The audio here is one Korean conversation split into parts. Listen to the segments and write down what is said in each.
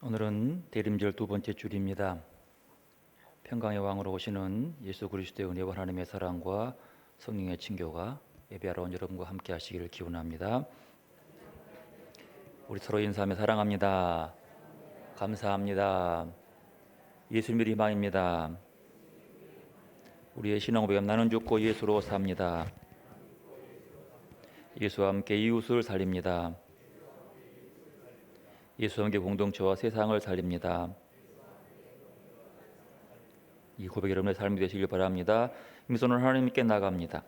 오늘은 대림절 두 번째 주일입니다. 평강의 왕으로 오시는 예수 그리스도의 은혜와 하나님의 사랑과 성령의 친교가 예배하러 온 여러분과 함께 하시기를 기원합니다. 우리 서로 인사하며 사랑합니다. 감사합니다. 예수님의 희망입니다. 우리의 신앙 고백은 나는 죽고 예수로 삽니다. 예수와 함께 이웃을 살립니다. 예수와 함께 공동체와 세상을 살립니다. 이 고백 여러분의 삶이 되시길 바랍니다. 손을 하나님께 나갑니다.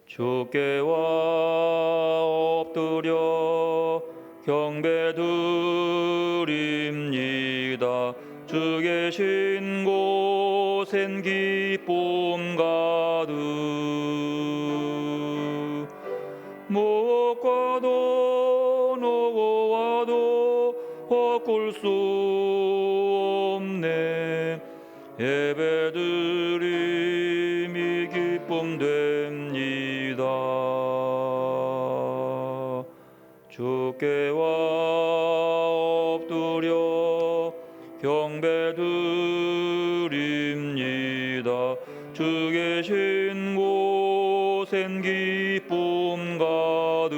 주께와 엎드려 경배드립니다. 주 계신 곳엔 기쁨 가득 목과도 노고와도 바꿀 수 없네. 예배드림이 기쁨 됩니다. 주께와 엎드려 경배드립니다. 주 계신 곳엔 기쁨 가득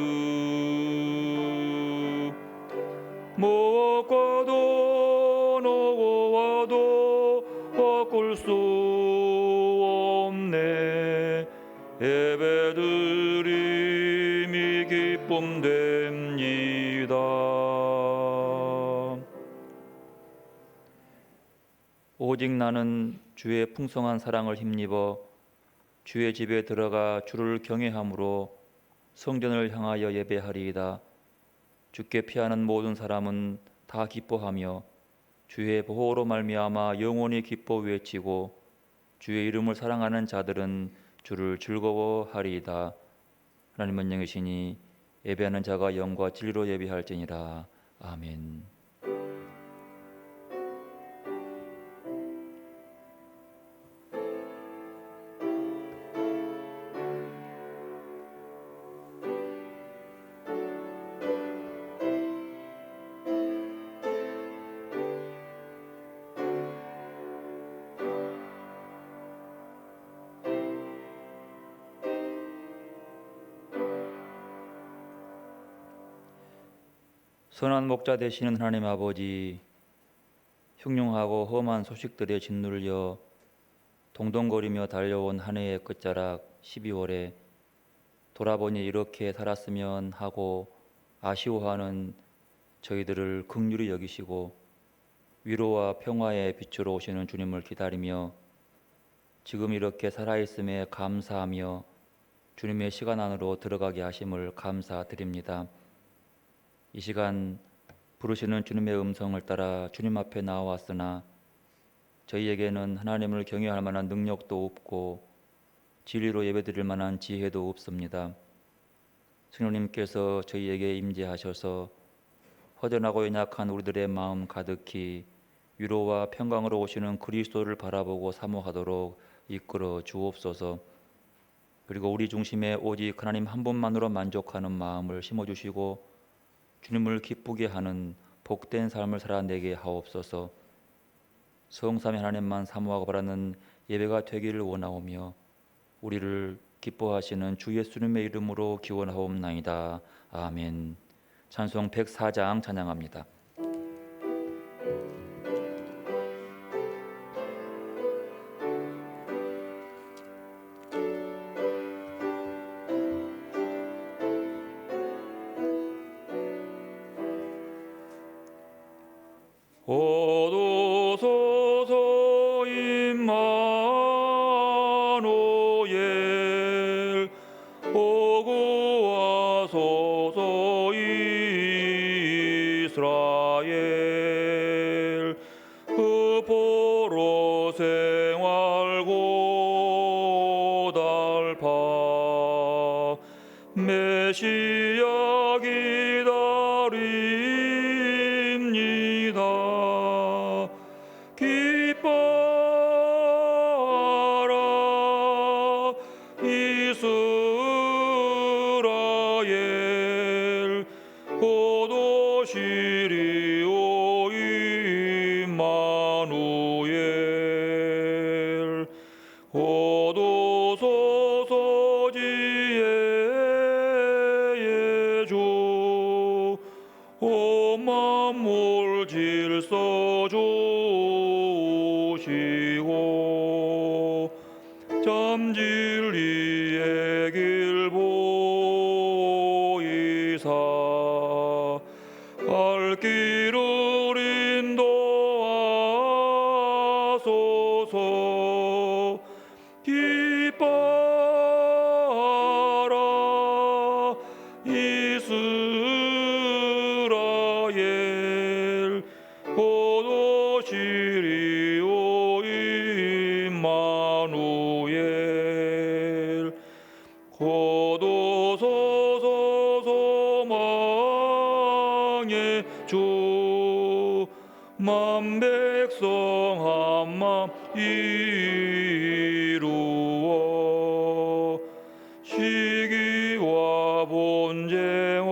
목과도 노고와도 바꿀 수 없네. 예배드림이 기쁨 됩니다. 오직 나는 주의 풍성한 사랑을 힘입어 주의 집에 들어가 주를 경외함으로 성전을 향하여 예배하리이다. 주께 피하는 모든 사람은 다 기뻐하며 주의 보호로 말미암아 영원히 기뻐 외치고 주의 이름을 사랑하는 자들은 주를 즐거워하리이다. 하나님은 영이시니 예배하는 자가 영과 진리로 예배할지니라. 아멘. 선한 목자 되시는 하나님 아버지, 흉흉하고 험한 소식들에 짓눌려 동동거리며 달려온 한 해의 끝자락 12월에 돌아보니 이렇게 살았으면 하고 아쉬워하는 저희들을 긍휼히 여기시고 위로와 평화의 빛으로 오시는 주님을 기다리며 지금 이렇게 살아있음에 감사하며 주님의 시간 안으로 들어가게 하심을 감사드립니다. 이 시간 부르시는 주님의 음성을 따라 주님 앞에 나왔으나 저희에게는 하나님을 경외할 만한 능력도 없고 진리로 예배드릴 만한 지혜도 없습니다. 성령님께서 저희에게 임재하셔서 허전하고 연약한 우리들의 마음 가득히 위로와 평강으로 오시는 그리스도를 바라보고 사모하도록 이끌어 주옵소서. 그리고 우리 중심에 오직 하나님 한 분만으로 만족하는 마음을 심어주시고 주님을 기쁘게 하는 복된 삶을 살아내게 하옵소서. 성삼위 하나님만 사모하고 바라는 예배가 되기를 원하오며 우리를 기뻐하시는 주 예수님의 이름으로 기원하옵나이다. 아멘. 찬송 104장 찬양합니다. 오도소서 임마누엘 오구하소서 이스라엘 흑포로 생활 고달파 메시아 기다립니다. 기뻐하라 보시고 참 진리의 길 보이사 갈 길을 인도하소서. 기뻐하라 이스라엘 곧 오시리오 임마누엘. 곧 오소서 소망의 주 만백성 한맘 이루어 시기와 분쟁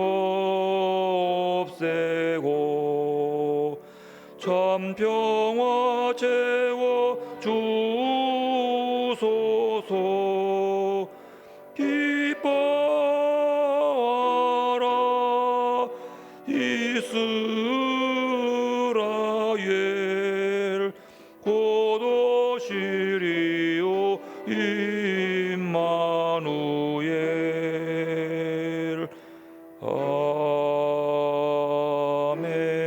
없애고 참 평화 채워 주소서. 기뻐하라 이스라엘 곧 오시리오 임마누엘. 아멘.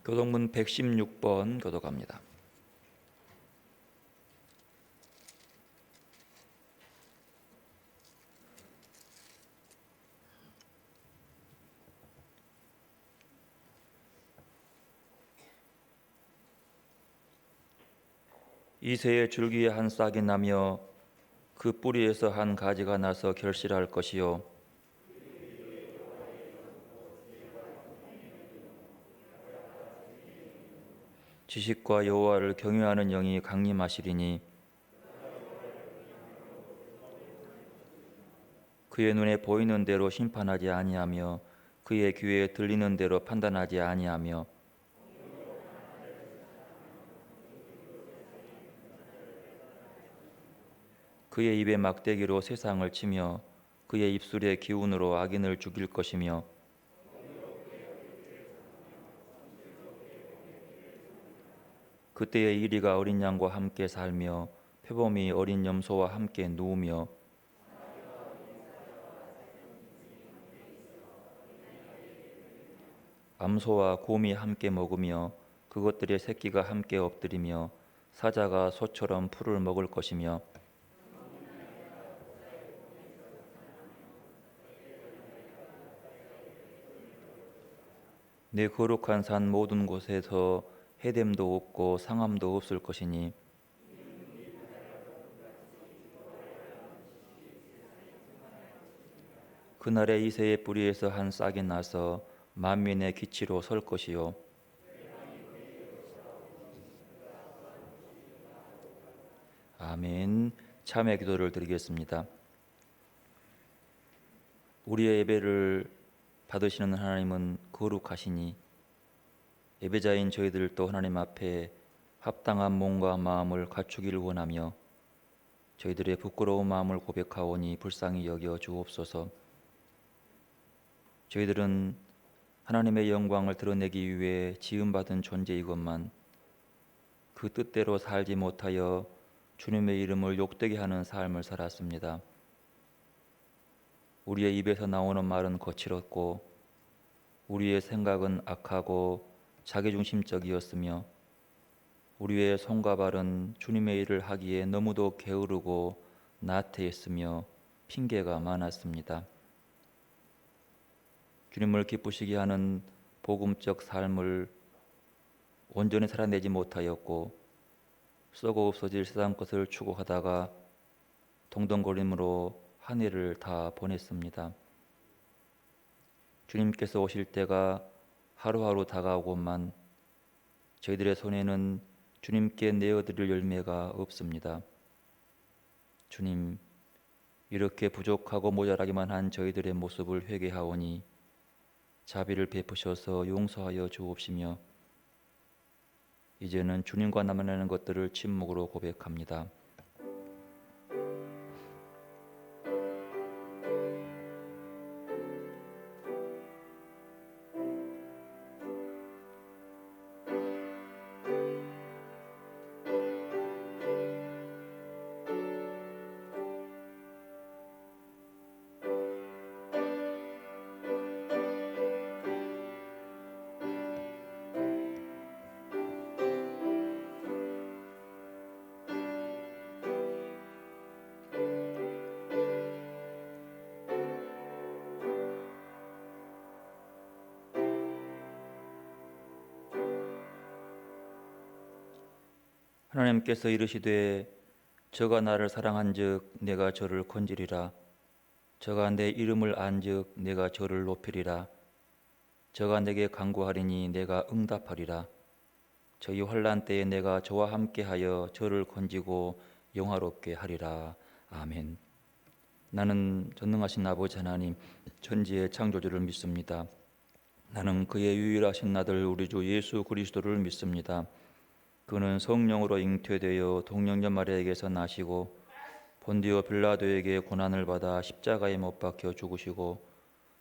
교독문 116번 교독합니다. 이새의 줄기에 한 싹이 나며 그 뿌리에서 한 가지가 나서 결실할 것이요 지식과 여호와를 경외하는 영이 강림하시리니 그의 눈에 보이는 대로 심판하지 아니하며 그의 귀에 들리는 대로 판단하지 아니하며 그의 입에 막대기로 세상을 치며 그의 입술의 기운으로 악인을 죽일 것이며 그때의 이리가 어린 양과 함께 살며 표범이 어린 염소와 함께 누우며 암소와 곰이 함께 먹으며 그것들의 새끼가 함께 엎드리며 사자가 소처럼 풀을 먹을 것이며 내 거룩한 산 모든 곳에서 해됨도 없고 상함도 없을 것이니 그날에 이새의 뿌리에서 한 싹이 나서 만민의 기치로 설 것이요 아멘. 참회 기도를 드리겠습니다. 우리의 예배를 받으시는 하나님은 거룩하시니 예배자인 저희들도 하나님 앞에 합당한 몸과 마음을 갖추기를 원하며 저희들의 부끄러운 마음을 고백하오니 불쌍히 여겨 주옵소서. 저희들은 하나님의 영광을 드러내기 위해 지음받은 존재이건만 그 뜻대로 살지 못하여 주님의 이름을 욕되게 하는 삶을 살았습니다. 우리의 입에서 나오는 말은 거칠었고 우리의 생각은 악하고 자기중심적이었으며 우리의 손과 발은 주님의 일을 하기에 너무도 게으르고 나태했으며 핑계가 많았습니다. 주님을 기쁘시게 하는 복음적 삶을 온전히 살아내지 못하였고 썩어 없어질 세상 것을 추구하다가 동동거림으로 한 해를 다 보냈습니다. 주님께서 오실 때가 하루하루 다가오고만 저희들의 손에는 주님께 내어드릴 열매가 없습니다. 주님, 이렇게 부족하고 모자라기만 한 저희들의 모습을 회개하오니 자비를 베푸셔서 용서하여 주옵시며 이제는 주님과 나만하는 것들을 침묵으로 고백합니다. 하나님께서 이르시되 저가 나를 사랑한즉 내가 저를 건지리라. 저가 내 이름을 안즉 내가 저를 높이리라. 저가 내게 간구하리니 내가 응답하리라. 저희 환난 때에 내가 저와 함께하여 저를 건지고 영화롭게 하리라. 아멘. 나는 전능하신 아버지 하나님 천지의 창조주를 믿습니다. 나는 그의 유일하신 아들 우리 주 예수 그리스도를 믿습니다. 그는 성령으로 잉태되어 동정녀 마리아에게서 나시고 본디오 빌라도에게 고난을 받아 십자가에 못 박혀 죽으시고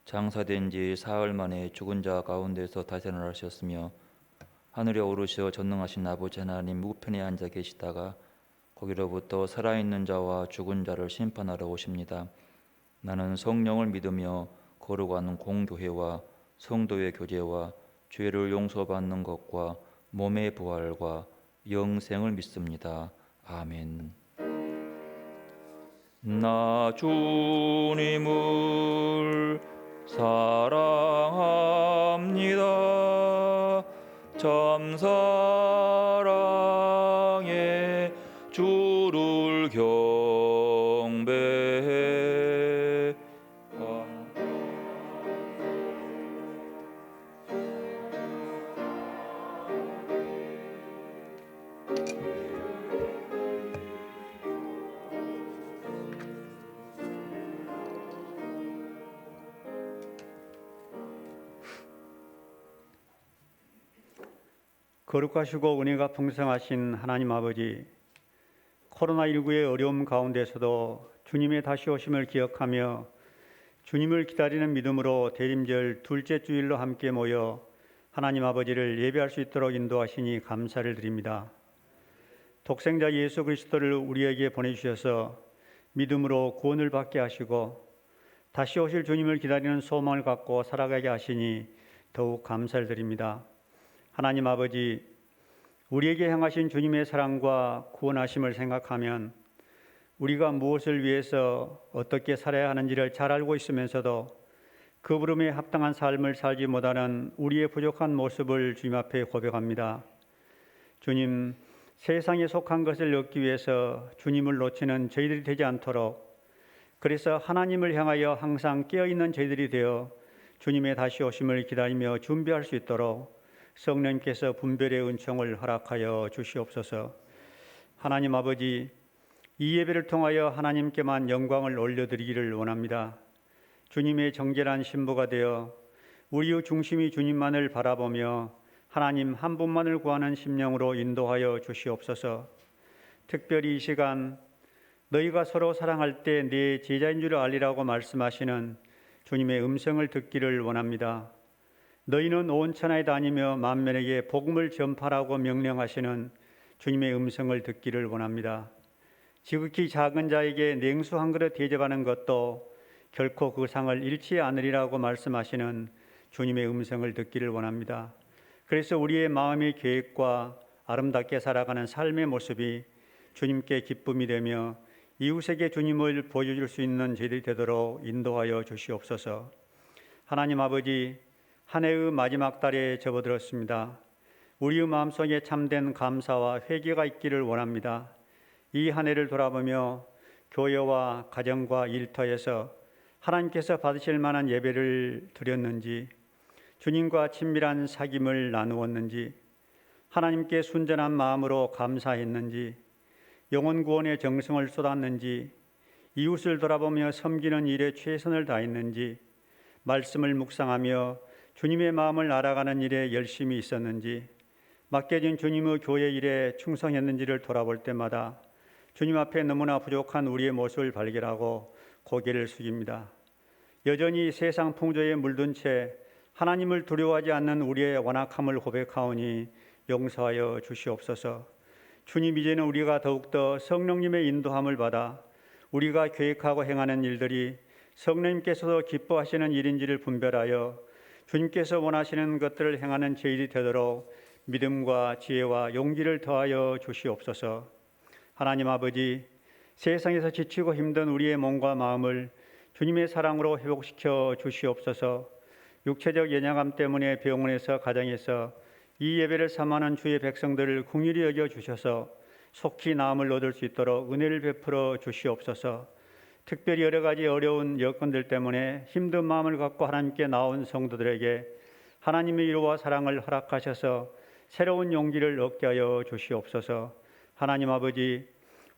장사된 지 사흘 만에 죽은 자 가운데서 다시 살아나셨으며 하늘에 오르셔 전능하신 아버지 하나님 우편에 앉아 계시다가 거기로부터 살아있는 자와 죽은 자를 심판하러 오십니다. 나는 성령을 믿으며 거룩한 공교회와 성도의 교제와 죄를 용서받는 것과 몸의 부활과 영생을 믿습니다. 아멘. 나 주님을 사랑합니다. 참 사랑에 주를 경배해. 거룩하시고 은혜가 풍성하신 하나님 아버지, 코로나19의 어려움 가운데서도 주님의 다시 오심을 기억하며 주님을 기다리는 믿음으로 대림절 둘째 주일로 함께 모여 하나님 아버지를 예배할 수 있도록 인도하시니 감사를 드립니다. 독생자 예수 그리스도를 우리에게 보내주셔서 믿음으로 구원을 받게 하시고 다시 오실 주님을 기다리는 소망을 갖고 살아가게 하시니 더욱 감사를 드립니다. 하나님 아버지, 우리에게 향하신 주님의 사랑과 구원하심을 생각하면 우리가 무엇을 위해서 어떻게 살아야 하는지를 잘 알고 있으면서도 그 부름에 합당한 삶을 살지 못하는 우리의 부족한 모습을 주님 앞에 고백합니다. 주님, 세상에 속한 것을 얻기 위해서 주님을 놓치는 저희들이 되지 않도록, 그래서 하나님을 향하여 항상 깨어있는 저희들이 되어 주님의 다시 오심을 기다리며 준비할 수 있도록 성령께서 분별의 은총을 허락하여 주시옵소서. 하나님 아버지, 이 예배를 통하여 하나님께만 영광을 올려드리기를 원합니다. 주님의 정결한 신부가 되어 우리의 중심이 주님만을 바라보며 하나님 한 분만을 구하는 심령으로 인도하여 주시옵소서. 특별히 이 시간 너희가 서로 사랑할 때 네 제자인 줄 알리라고 말씀하시는 주님의 음성을 듣기를 원합니다. 너희는 온 천하에 다니며 만민에게 복음을 전파라고 명령하시는 주님의 음성을 듣기를 원합니다. 지극히 작은 자에게 냉수 한 그릇 대접하는 것도 결코 그 상을 잃지 않으리라고 말씀하시는 주님의 음성을 듣기를 원합니다. 그래서 우리의 마음의 계획과 아름답게 살아가는 삶의 모습이 주님께 기쁨이 되며 이웃에게 주님을 보여줄 수 있는 저희들이 되도록 인도하여 주시옵소서. 하나님 아버지, 한 해의 마지막 달에 접어들었습니다. 우리의 마음속에 참된 감사와 회개가 있기를 원합니다. 이 한 해를 돌아보며 교회와 가정과 일터에서 하나님께서 받으실 만한 예배를 드렸는지, 주님과 친밀한 사귐을 나누었는지, 하나님께 순전한 마음으로 감사했는지, 영혼 구원의 정성을 쏟았는지, 이웃을 돌아보며 섬기는 일에 최선을 다했는지, 말씀을 묵상하며 주님의 마음을 알아가는 일에 열심히 있었는지, 맡겨진 주님의 교회 일에 충성했는지를 돌아볼 때마다 주님 앞에 너무나 부족한 우리의 모습을 발견하고 고개를 숙입니다. 여전히 세상 풍조에 물든 채 하나님을 두려워하지 않는 우리의 완악함을 고백하오니 용서하여 주시옵소서. 주님, 이제는 우리가 더욱더 성령님의 인도함을 받아 우리가 계획하고 행하는 일들이 성령님께서도 기뻐하시는 일인지를 분별하여 주님께서 원하시는 것들을 행하는 저희들이 되도록 믿음과 지혜와 용기를 더하여 주시옵소서. 하나님 아버지, 세상에서 지치고 힘든 우리의 몸과 마음을 주님의 사랑으로 회복시켜 주시옵소서. 육체적 연약함 때문에 병원에서 가정에서 이 예배를 삼하는 주의 백성들을 긍휼히 여겨 주셔서 속히 나음을 얻을 수 있도록 은혜를 베풀어 주시옵소서. 특별히 여러 가지 어려운 여건들 때문에 힘든 마음을 갖고 하나님께 나온 성도들에게 하나님의 위로와 사랑을 허락하셔서 새로운 용기를 얻게 하여 주시옵소서. 하나님 아버지,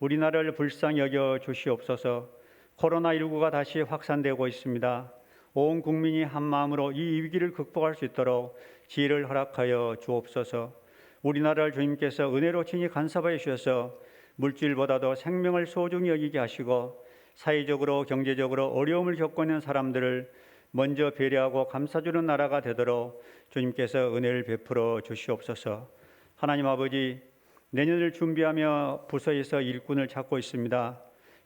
우리나라를 불쌍히 여겨 주시옵소서. 코로나19가 다시 확산되고 있습니다. 온 국민이 한 마음으로 이 위기를 극복할 수 있도록 지혜를 허락하여 주옵소서. 우리나라를 주님께서 은혜로 친히 간섭하여 주셔서 물질보다도 생명을 소중히 여기게 하시고 사회적으로 경제적으로 어려움을 겪고 있는 사람들을 먼저 배려하고 감싸주는 나라가 되도록 주님께서 은혜를 베풀어 주시옵소서. 하나님 아버지, 내년을 준비하며 부서에서 일꾼을 찾고 있습니다.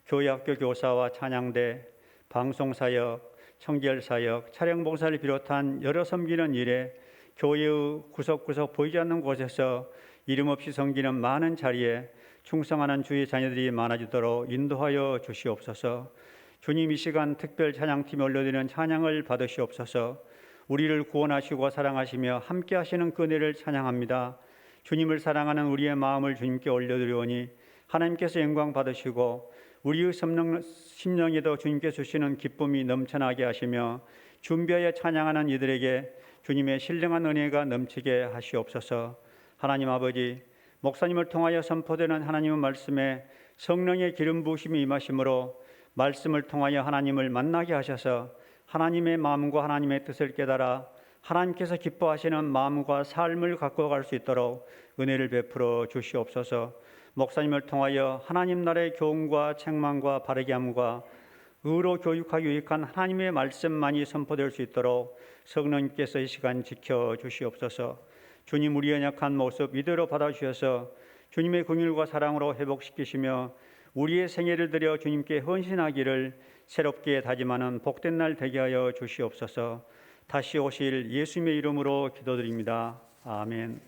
교회학교 교사와 찬양대, 방송사역, 청결사역, 차량봉사를 비롯한 여러 섬기는 일에 교회의 구석구석 보이지 않는 곳에서 이름 없이 섬기는 많은 자리에 충성하는 주의 자녀들이 많아지도록 인도하여 주시옵소서. 주님, 이 시간 특별 찬양팀에 올려드리는 찬양을 받으시옵소서. 우리를 구원하시고 사랑하시며 함께 하시는 그 은혜를 찬양합니다. 주님을 사랑하는 우리의 마음을 주님께 올려드리오니 하나님께서 영광 받으시고 우리의 심령에도 주님께 주시는 기쁨이 넘쳐나게 하시며 준비하여 찬양하는 이들에게 주님의 신령한 은혜가 넘치게 하시옵소서. 하나님 아버지, 목사님을 통하여 선포되는 하나님의 말씀에 성령의 기름 부으심이 임하심으로 말씀을 통하여 하나님을 만나게 하셔서 하나님의 마음과 하나님의 뜻을 깨달아 하나님께서 기뻐하시는 마음과 삶을 갖고 갈 수 있도록 은혜를 베풀어 주시옵소서. 목사님을 통하여 하나님 나라의 교훈과 책망과 바르게 함과 의로 교육하기 유익한 하나님의 말씀만이 선포될 수 있도록 성령님께서 이 시간 지켜 주시옵소서. 주님, 우리의 연약한 모습 이대로 받아주셔서 주님의 긍휼과 사랑으로 회복시키시며 우리의 생애를 들여 주님께 헌신하기를 새롭게 다짐하는 복된 날 되게 하여 주시옵소서. 다시 오실 예수님의 이름으로 기도드립니다. 아멘.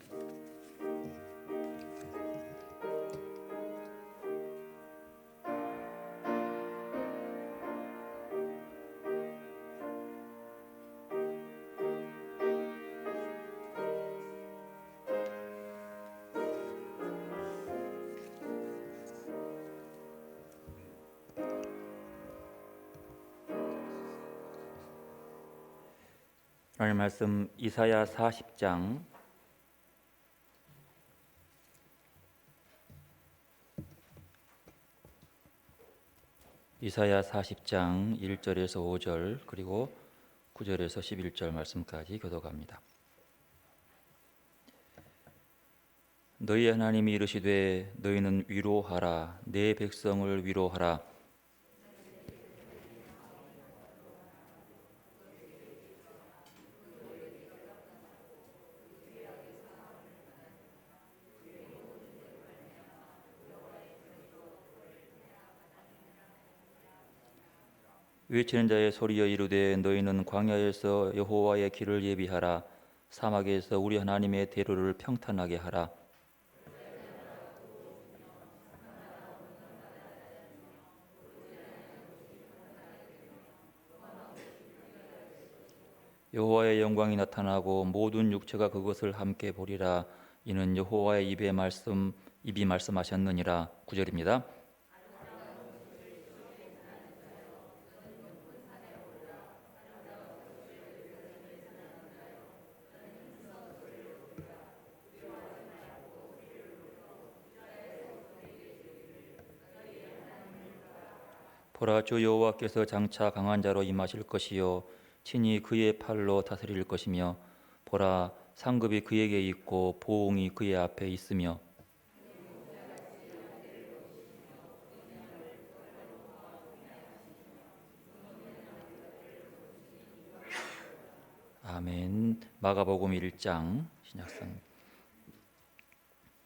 하나님 말씀 이사야 40장 1절에서 5절 그리고 9절에서 11절 말씀까지 교독합니다. 너희 하나님이 이르시되 너희는 위로하라, 내 백성을 위로하라. 외치는 자의 소리여 이르되 너희는 광야에서 여호와의 길을 예비하라, 사막에서 우리 하나님의 대로를 평탄하게 하라. 여호와의 영광이 나타나고 모든 육체가 그것을 함께 보리라. 이는 여호와의 입이 말씀하셨느니라. 9절입니다. 보라, 주 여호와께서 장차 강한 자로 임하실 것이요 친히 그의 팔로 다스릴 것이며 보라, 상급이 그에게 있고 보응이 그의 앞에 있으며 아멘. 마가복음 1장 신약성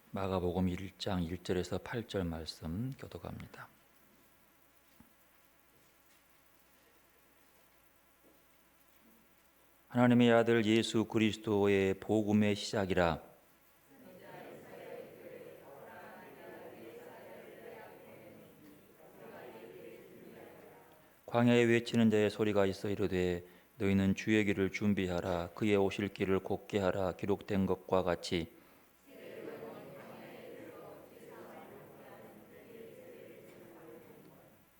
마가복음 1장 1절에서 8절 말씀 교독합니다. 하나님의 아들 예수 그리스도의 복음의 시작이라. 광야에 외치는 자의 소리가 있어 이르되 너희는 주의 길을 준비하라, 그의 오실 길을 곧게 하라. 기록된 것과 같이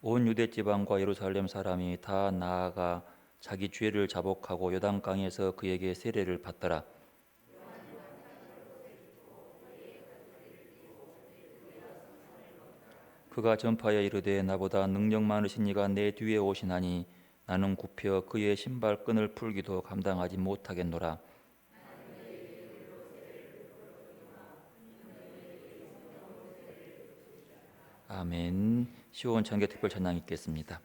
온 유대 지방과 예루살렘 사람이 다 나아가 자기 죄를 자복하고 요단강에서 그에게 세례를 받더라. 그가 전파하여 이르되 나보다 능력 많으신 이가 내 뒤에 오시나니 나는 굽혀 그의 신발끈을 풀기도 감당하지 못하겠노라. 아멘. 시온창교 특별 찬양 읽겠습니다.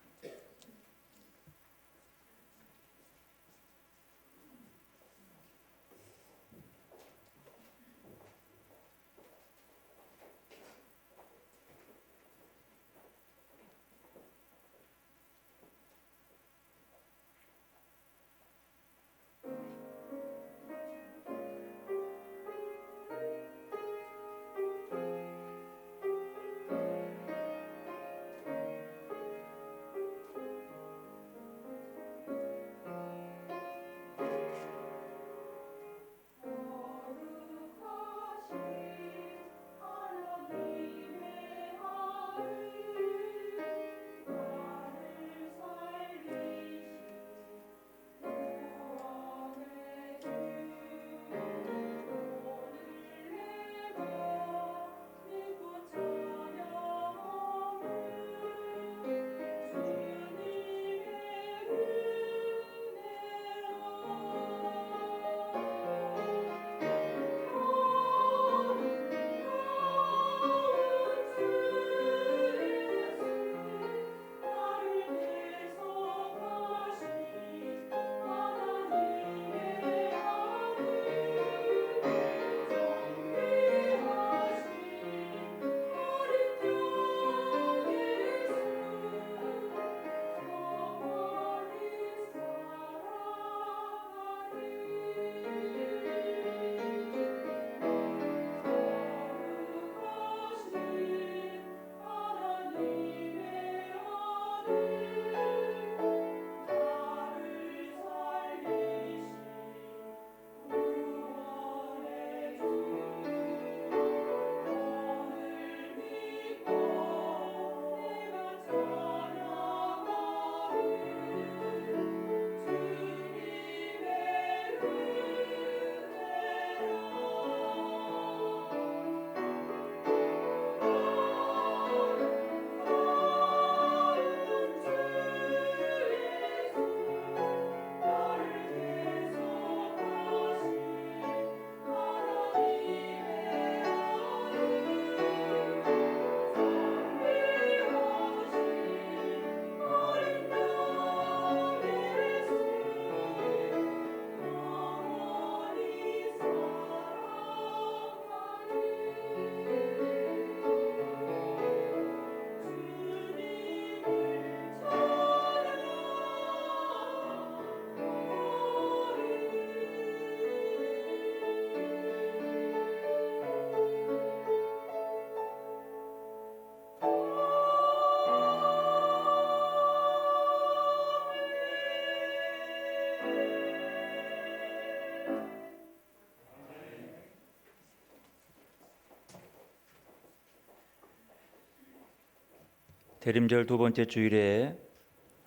대림절 두 번째 주일에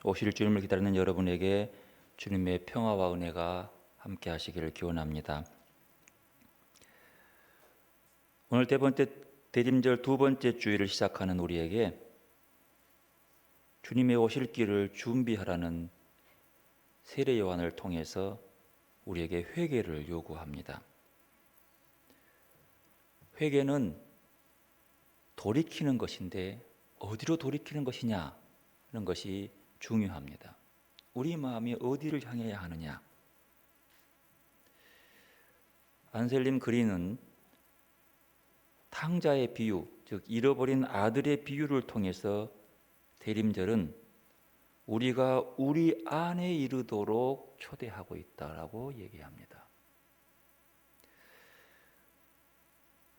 오실 주님을 기다리는 여러분에게 주님의 평화와 은혜가 함께 하시기를 기원합니다. 오늘 대림절 두 번째 주일을 시작하는 우리에게 주님의 오실 길을 준비하라는 세례 요한을 통해서 우리에게 회개를 요구합니다. 회개는 돌이키는 것인데 어디로 돌이키는 것이냐 하는 것이 중요합니다. 우리 마음이 어디를 향해야 하느냐. 안셀림 그린은 탕자의 비유, 즉 잃어버린 아들의 비유를 통해서 대림절은 우리가 우리 안에 이르도록 초대하고 있다라고 얘기합니다.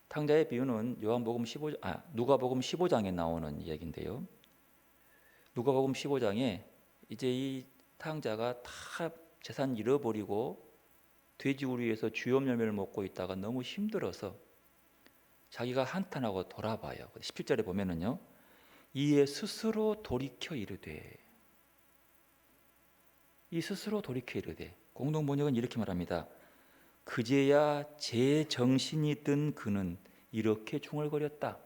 탕자의 비유는 누가복음 15장에 나오는 이야기인데요. 누가복음 15장에 이제 이 탕자가 다 재산 잃어버리고 돼지우리에서 주염 열매를 먹고 있다가 너무 힘들어서 자기가 한탄하고 돌아봐요. 17절에 보면은요, 이에 스스로 돌이켜 이르되, 이 스스로 돌이켜 이르되, 공동번역은 이렇게 말합니다. 그제야 제 정신이 든 그는 이렇게 중얼거렸다.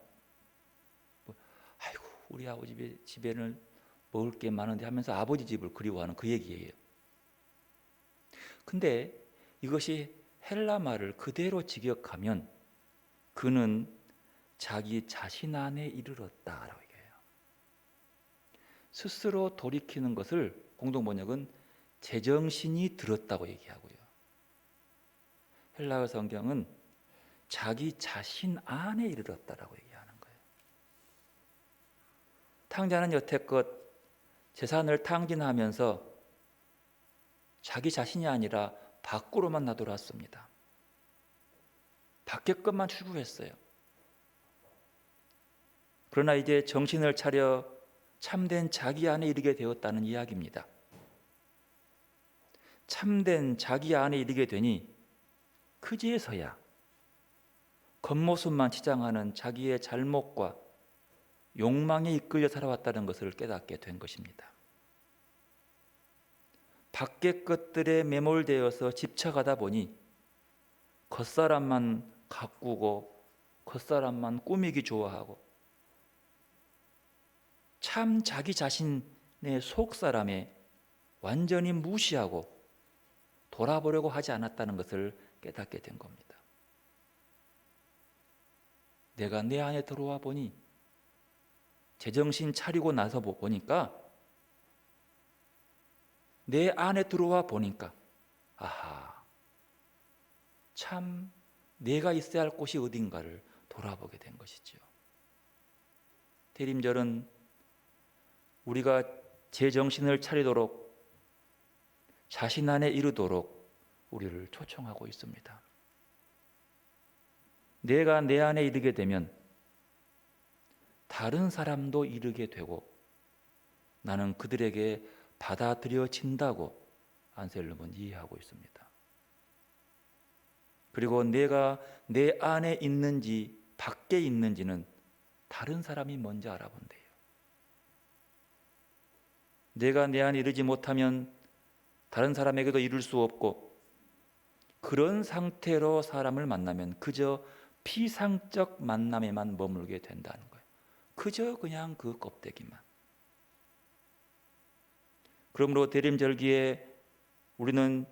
아이고, 우리 아버지 집에는 먹을 게 많은데 하면서 아버지 집을 그리워하는 그 얘기예요. 근데 이것이 헬라 말을 그대로 직역하면 그는 자기 자신 안에 이르렀다라고 얘기해요. 스스로 돌이키는 것을 공동번역은 제정신이 들었다고 얘기하고요. 헬라어 성경은 자기 자신 안에 이르렀다라고 얘기하는 거예요. 탕자는 여태껏 재산을 탕진하면서 자기 자신이 아니라 밖으로만 나돌았습니다. 밖의 것만 추구했어요. 그러나 이제 정신을 차려 참된 자기 안에 이르게 되었다는 이야기입니다. 참된 자기 안에 이르게 되니 그제서야 겉모습만 치장하는 자기의 잘못과 욕망에 이끌려 살아왔다는 것을 깨닫게 된 것입니다. 밖의 것들에 매몰되어서 집착하다 보니 겉사람만 가꾸고 겉사람만 꾸미기 좋아하고 참 자기 자신의 속사람에 완전히 무시하고 돌아보려고 하지 않았다는 것을 깨닫게 된 겁니다. 내가 내 안에 들어와 보니 제정신 차리고 나서 보니까 내 안에 들어와 보니까 아하, 참 내가 있어야 할 곳이 어딘가를 돌아보게 된 것이죠. 대림절은 우리가 제정신을 차리도록 자신 안에 이르도록 우리를 초청하고 있습니다. 내가 내 안에 이르게 되면 다른 사람도 이르게 되고 나는 그들에게 받아들여진다고 안셀름은 이해하고 있습니다. 그리고 내가 내 안에 있는지 밖에 있는지는 다른 사람이 먼저 알아본대요. 내가 내 안에 이르지 못하면 다른 사람에게도 이룰 수 없고 그런 상태로 사람을 만나면 그저 피상적 만남에만 머물게 된다는 거예요. 그저 그냥 그 껍데기만. 그러므로 대림절기에 우리는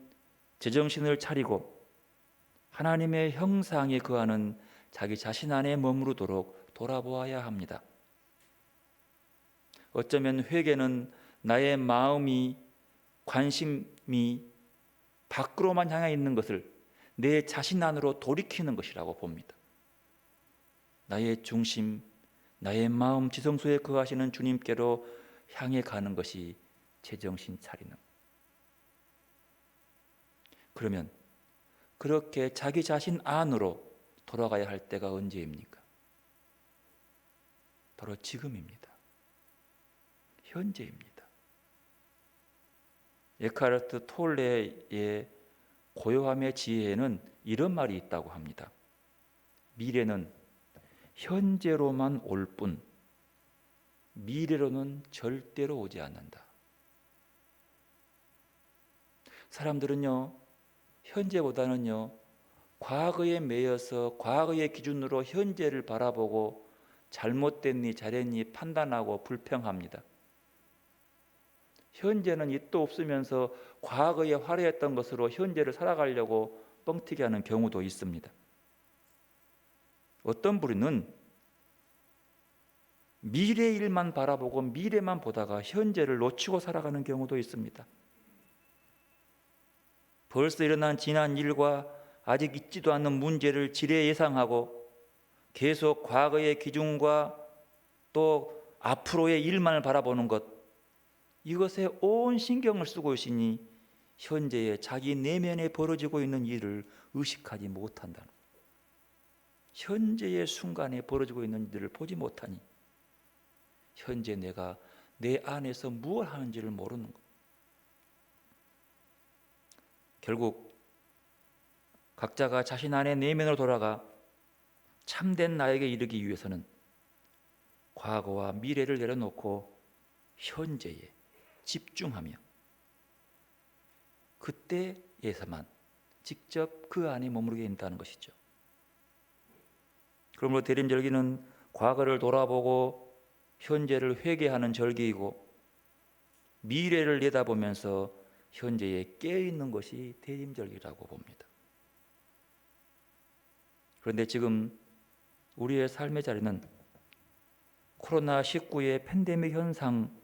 제정신을 차리고 하나님의 형상에 거하는 자기 자신 안에 머무르도록 돌아보아야 합니다. 어쩌면 회개는 나의 마음이 관심이 밖으로만 향해 있는 것을 내 자신 안으로 돌이키는 것이라고 봅니다. 나의 중심, 나의 마음 지성소에 거하시는 주님께로 향해 가는 것이 제정신 차리는. 그러면 그렇게 자기 자신 안으로 돌아가야 할 때가 언제입니까? 바로 지금입니다. 현재입니다. 에카르트 톨레의 고요함의 지혜에는 이런 말이 있다고 합니다. 미래는 현재로만 올 뿐 미래로는 절대로 오지 않는다. 사람들은요, 현재보다는요, 과거에 매여서 과거의 기준으로 현재를 바라보고 잘못됐니 잘했니 판단하고 불평합니다. 현재는 있도 없으면서 과거에 화려했던 것으로 현재를 살아가려고 뻥튀기 하는 경우도 있습니다. 어떤 부류는 미래 일만 바라보고 미래만 보다가 현재를 놓치고 살아가는 경우도 있습니다. 벌써 일어난 지난 일과 아직 있지도 않는 문제를 지레 예상하고 계속 과거의 기준과 또 앞으로의 일만을 바라보는 것, 이것에 온 신경을 쓰고 있으니 현재의 자기 내면에 벌어지고 있는 일을 의식하지 못한다는 것. 현재의 순간에 벌어지고 있는 일을 보지 못하니 현재 내가 내 안에서 무엇을 하는지를 모르는 것. 결국 각자가 자신 안의 내면으로 돌아가 참된 나에게 이르기 위해서는 과거와 미래를 내려놓고 현재에 집중하며 그때에서만 직접 그 안에 머무르게 된다는 것이죠. 그러므로 대림절기는 과거를 돌아보고 현재를 회개하는 절기이고 미래를 내다보면서 현재에 깨어있는 것이 대림절기라고 봅니다. 그런데 지금 우리의 삶의 자리는 코로나19의 팬데믹 현상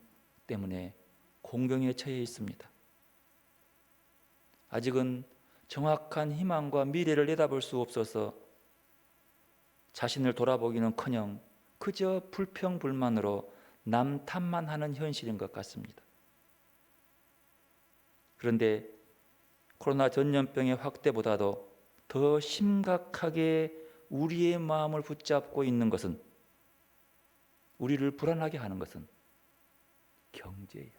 때문에 공경에 처해 있습니다. 아직은 정확한 희망과 미래를 내다볼 수 없어서 자신을 돌아보기는커녕 그저 불평불만으로 남 탓만 하는 현실인 것 같습니다. 그런데 코로나 전염병의 확대보다도 더 심각하게 우리의 마음을 붙잡고 있는 것은, 우리를 불안하게 하는 것은 경제예요.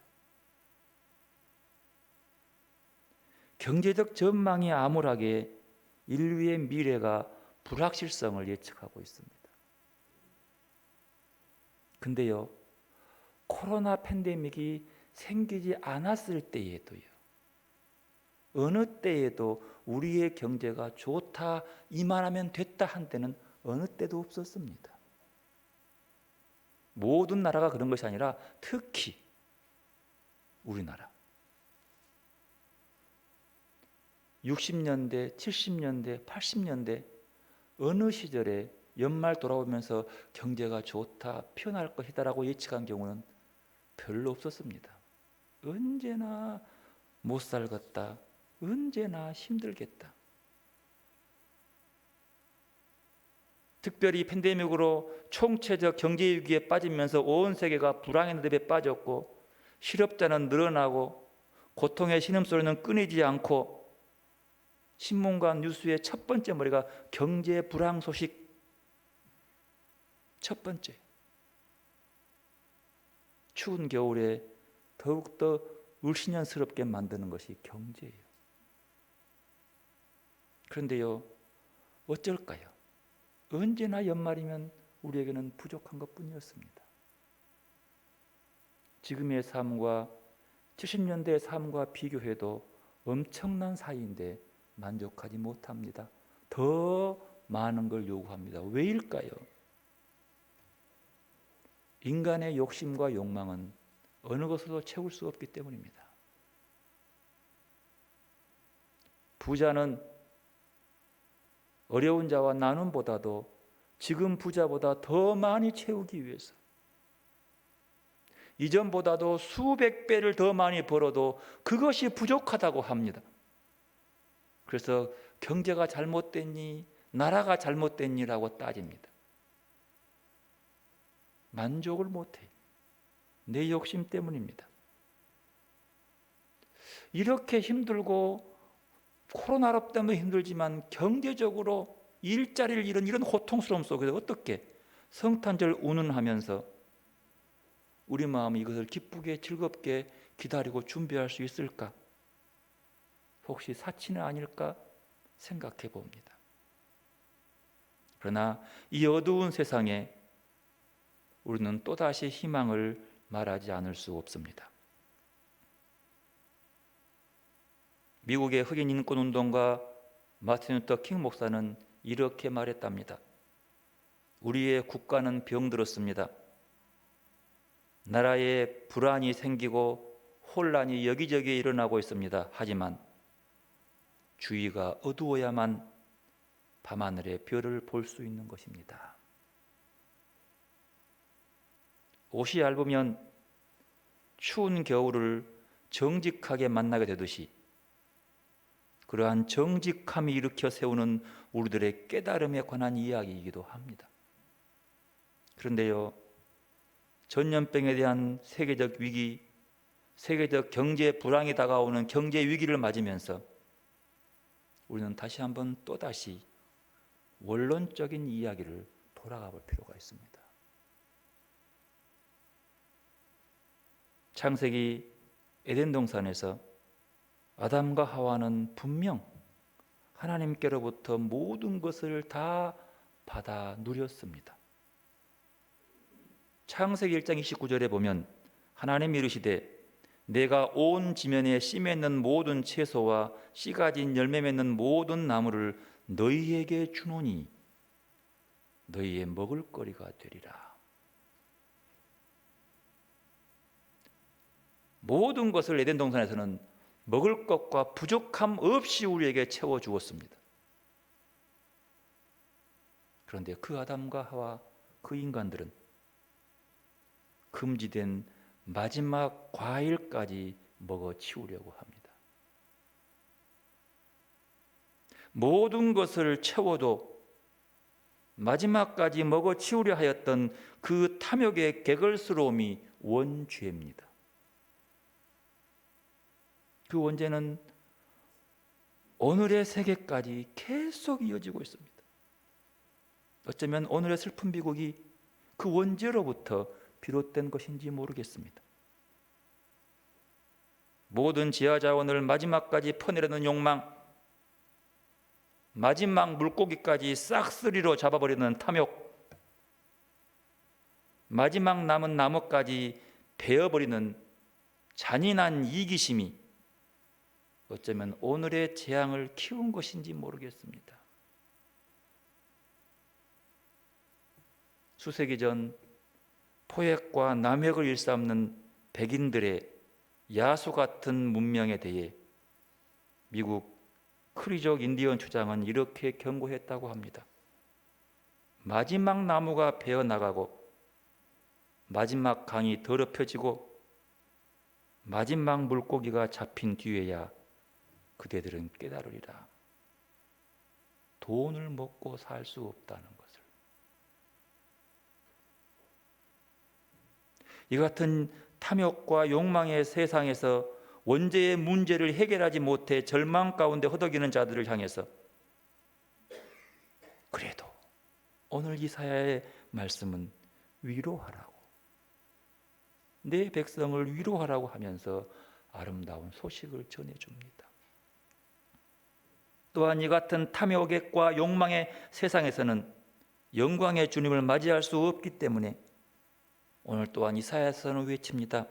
경제적 전망이 암울하게 인류의 미래가 불확실성을 예측하고 있습니다. 근데요, 코로나 팬데믹이 생기지 않았을 때에도요, 어느 때에도 우리의 경제가 좋다, 이만하면 됐다 한 때는 어느 때도 없었습니다. 모든 나라가 그런 것이 아니라 특히 우리나라 60년대, 70년대, 80년대 어느 시절에 연말 돌아오면서 경제가 좋다, 편할 것이다라고 예측한 경우는 별로 없었습니다. 언제나 못 살겠다, 언제나 힘들겠다. 특별히 팬데믹으로 총체적 경제 위기에 빠지면서 온 세계가 불황의 늪에 빠졌고 실업자는 늘어나고 고통의 신음소리는 끊이지 않고 신문과 뉴스의 첫 번째 머리가 경제 불황 소식, 첫 번째. 추운 겨울에 더욱더 을씨년스럽게 만드는 것이 경제예요. 그런데요, 어쩔까요? 언제나 연말이면 우리에게는 부족한 것뿐이었습니다. 지금의 삶과 70년대의 삶과 비교해도 엄청난 차이인데 만족하지 못합니다. 더 많은 걸 요구합니다. 왜일까요? 인간의 욕심과 욕망은 어느 것으로도 채울 수 없기 때문입니다. 부자는 어려운 자와 나눔보다도 지금 부자보다 더 많이 채우기 위해서, 이전보다도 수백 배를 더 많이 벌어도 그것이 부족하다고 합니다. 그래서 경제가 잘못됐니, 나라가 잘못됐니라고 따집니다. 만족을 못해. 내 욕심 때문입니다. 이렇게 힘들고 코로나 때문에 힘들지만 경제적으로 일자리를 잃은 이런 고통스러움 속에서 어떻게 성탄절 운운하면서 우리 마음이 이것을 기쁘게 즐겁게 기다리고 준비할 수 있을까? 혹시 사치는 아닐까 생각해 봅니다. 그러나 이 어두운 세상에 우리는 또다시 희망을 말하지 않을 수 없습니다. 미국의 흑인 인권운동가 마틴 루터 킹 목사는 이렇게 말했답니다. 우리의 국가는 병들었습니다. 나라에 불안이 생기고 혼란이 여기저기에 일어나고 있습니다. 하지만 주위가 어두워야만 밤하늘의 별을 볼 수 있는 것입니다. 옷이 얇으면 추운 겨울을 정직하게 만나게 되듯이 그러한 정직함이 일으켜 세우는 우리들의 깨달음에 관한 이야기이기도 합니다. 그런데요, 전염병에 대한 세계적 위기, 세계적 경제 불황이 다가오는 경제 위기를 맞으면서 우리는 다시 한번 또다시 원론적인 이야기를 돌아가 볼 필요가 있습니다. 창세기 에덴 동산에서 아담과 하와는 분명 하나님께로부터 모든 것을 다 받아 누렸습니다. 창세기 1장 29절에 보면 하나님이 이르시되 내가 온 지면에 씨 맺는 모든 채소와 씨 가진 열매 맺는 모든 나무를 너희에게 주노니 너희의 먹을거리가 되리라. 모든 것을 에덴 동산에서는 먹을 것과 부족함 없이 우리에게 채워 주었습니다. 그런데 그 아담과 하와, 그 인간들은 금지된 마지막 과일까지 먹어 치우려고 합니다. 모든 것을 채워도 마지막까지 먹어 치우려 하였던 그 탐욕의 개걸스러움이 원죄입니다. 그 원죄는 오늘의 세계까지 계속 이어지고 있습니다. 어쩌면 오늘의 슬픈 비극이 그 원죄로부터 비롯된 것인지 모르겠습니다. 모든 지하 자원을 마지막까지 퍼내려는 욕망, 마지막 물고기까지 싹쓸이로 잡아버리는 탐욕, 마지막 남은 나무까지 베어버리는 잔인한 이기심이 어쩌면 오늘의 재앙을 키운 것인지 모르겠습니다. 수세기 전 포획과 남획을 일삼는 백인들의 야수 같은 문명에 대해 미국 크리족 인디언 주장은 이렇게 경고했다고 합니다. 마지막 나무가 베어 나가고 마지막 강이 더럽혀지고 마지막 물고기가 잡힌 뒤에야 그대들은 깨달으리라. 돈을 먹고 살 수 없다는 것을. 이 같은 탐욕과 욕망의 세상에서 원죄의 문제를 해결하지 못해 절망 가운데 허덕이는 자들을 향해서 그래도 오늘 이사야의 말씀은 위로하라고, 내 백성을 위로하라고 하면서 아름다운 소식을 전해줍니다. 또한 이 같은 탐욕과 욕망의 세상에서는 영광의 주님을 맞이할 수 없기 때문에 오늘 또한 이사야서는 외칩니다.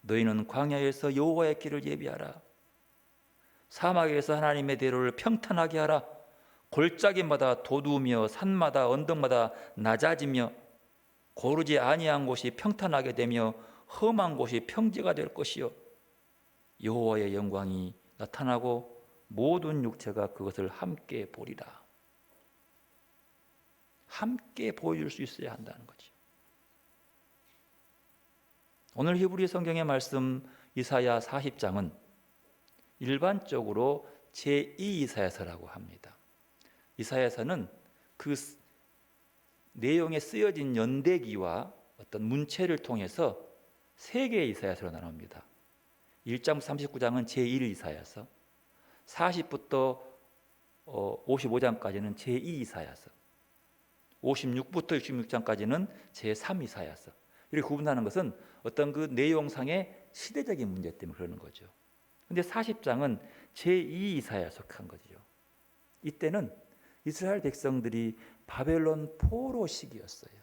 너희는 광야에서 여호와의 길을 예비하라. 사막에서 하나님의 대로를 평탄하게 하라. 골짜기마다 돋우며 산마다 언덕마다 낮아지며 고르지 아니한 곳이 평탄하게 되며 험한 곳이 평지가 될 것이요 여호와의 영광이 나타나고 모든 육체가 그것을 함께 보리라. 함께 보여줄 수 있어야 한다는 거지. 오늘 히브리 성경의 말씀 이사야 40장은 일반적으로 제2 이사야서라고 합니다. 이사야서는 그 내용에 쓰여진 연대기와 어떤 문체를 통해서 세 개의 이사야서로 나눕니다. 1장 39장은 제1 이사야서, 40부터 55장까지는 제2 이사야서, 56부터 66장까지는 제3 이사야서. 이렇게 구분하는 것은 어떤 그 내용상의 시대적인 문제 때문에 그러는 거죠. 근데 40장은 제2 이사야에 속한 거죠. 이때는 이스라엘 백성들이 바벨론 포로 시기였어요.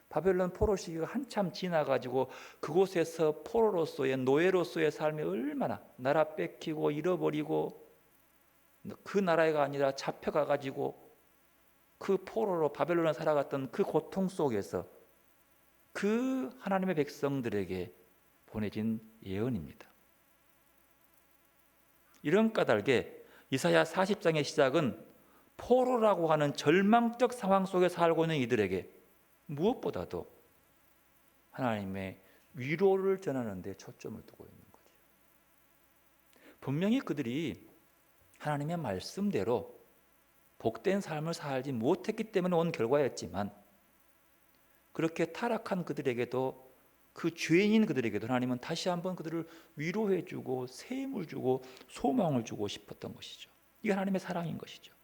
바벨론 포로 시기가 한참 지나가지고 그곳에서 포로로서의 노예로서의 삶이 얼마나 나라 뺏기고 잃어버리고 그 나라가 아니라 잡혀가가지고 그 포로로 바벨론에 살아갔던 그 고통 속에서 그 하나님의 백성들에게 보내진 예언입니다. 이런 까닭에 이사야 40장의 시작은 포로라고 하는 절망적 상황 속에 살고 있는 이들에게 무엇보다도 하나님의 위로를 전하는 데 초점을 두고 있는 거죠. 분명히 그들이 하나님의 말씀대로 복된 삶을 살지 못했기 때문에 온 결과였지만 그렇게 타락한 그들에게도 그 죄인인 그들에게도 하나님은 다시 한번 그들을 위로해 주고 새 힘을 주고 소망을 주고 싶었던 것이죠. 이게 하나님의 사랑인 것이죠.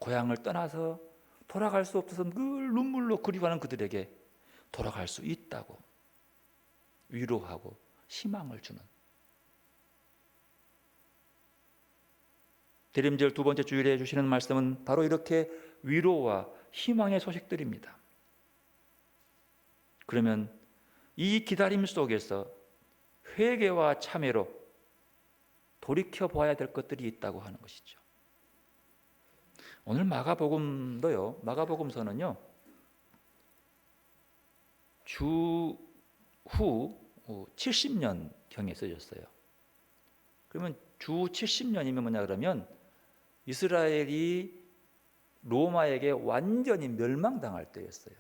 고향을 떠나서 돌아갈 수 없어서 늘 눈물로 그리워하는 그들에게 돌아갈 수 있다고 위로하고 희망을 주는 대림절 두 번째 주일에 주시는 말씀은 바로 이렇게 위로와 희망의 소식들입니다. 그러면 이 기다림 속에서 회개와 참회로 돌이켜 보아야 될 것들이 있다고 하는 것이죠. 오늘 마가복음도요. 마가복음서는요. 주후 70년경에 써졌어요. 그러면 주 70년이면 뭐냐 그러면 이스라엘이 로마에게 완전히 멸망당할 때였어요.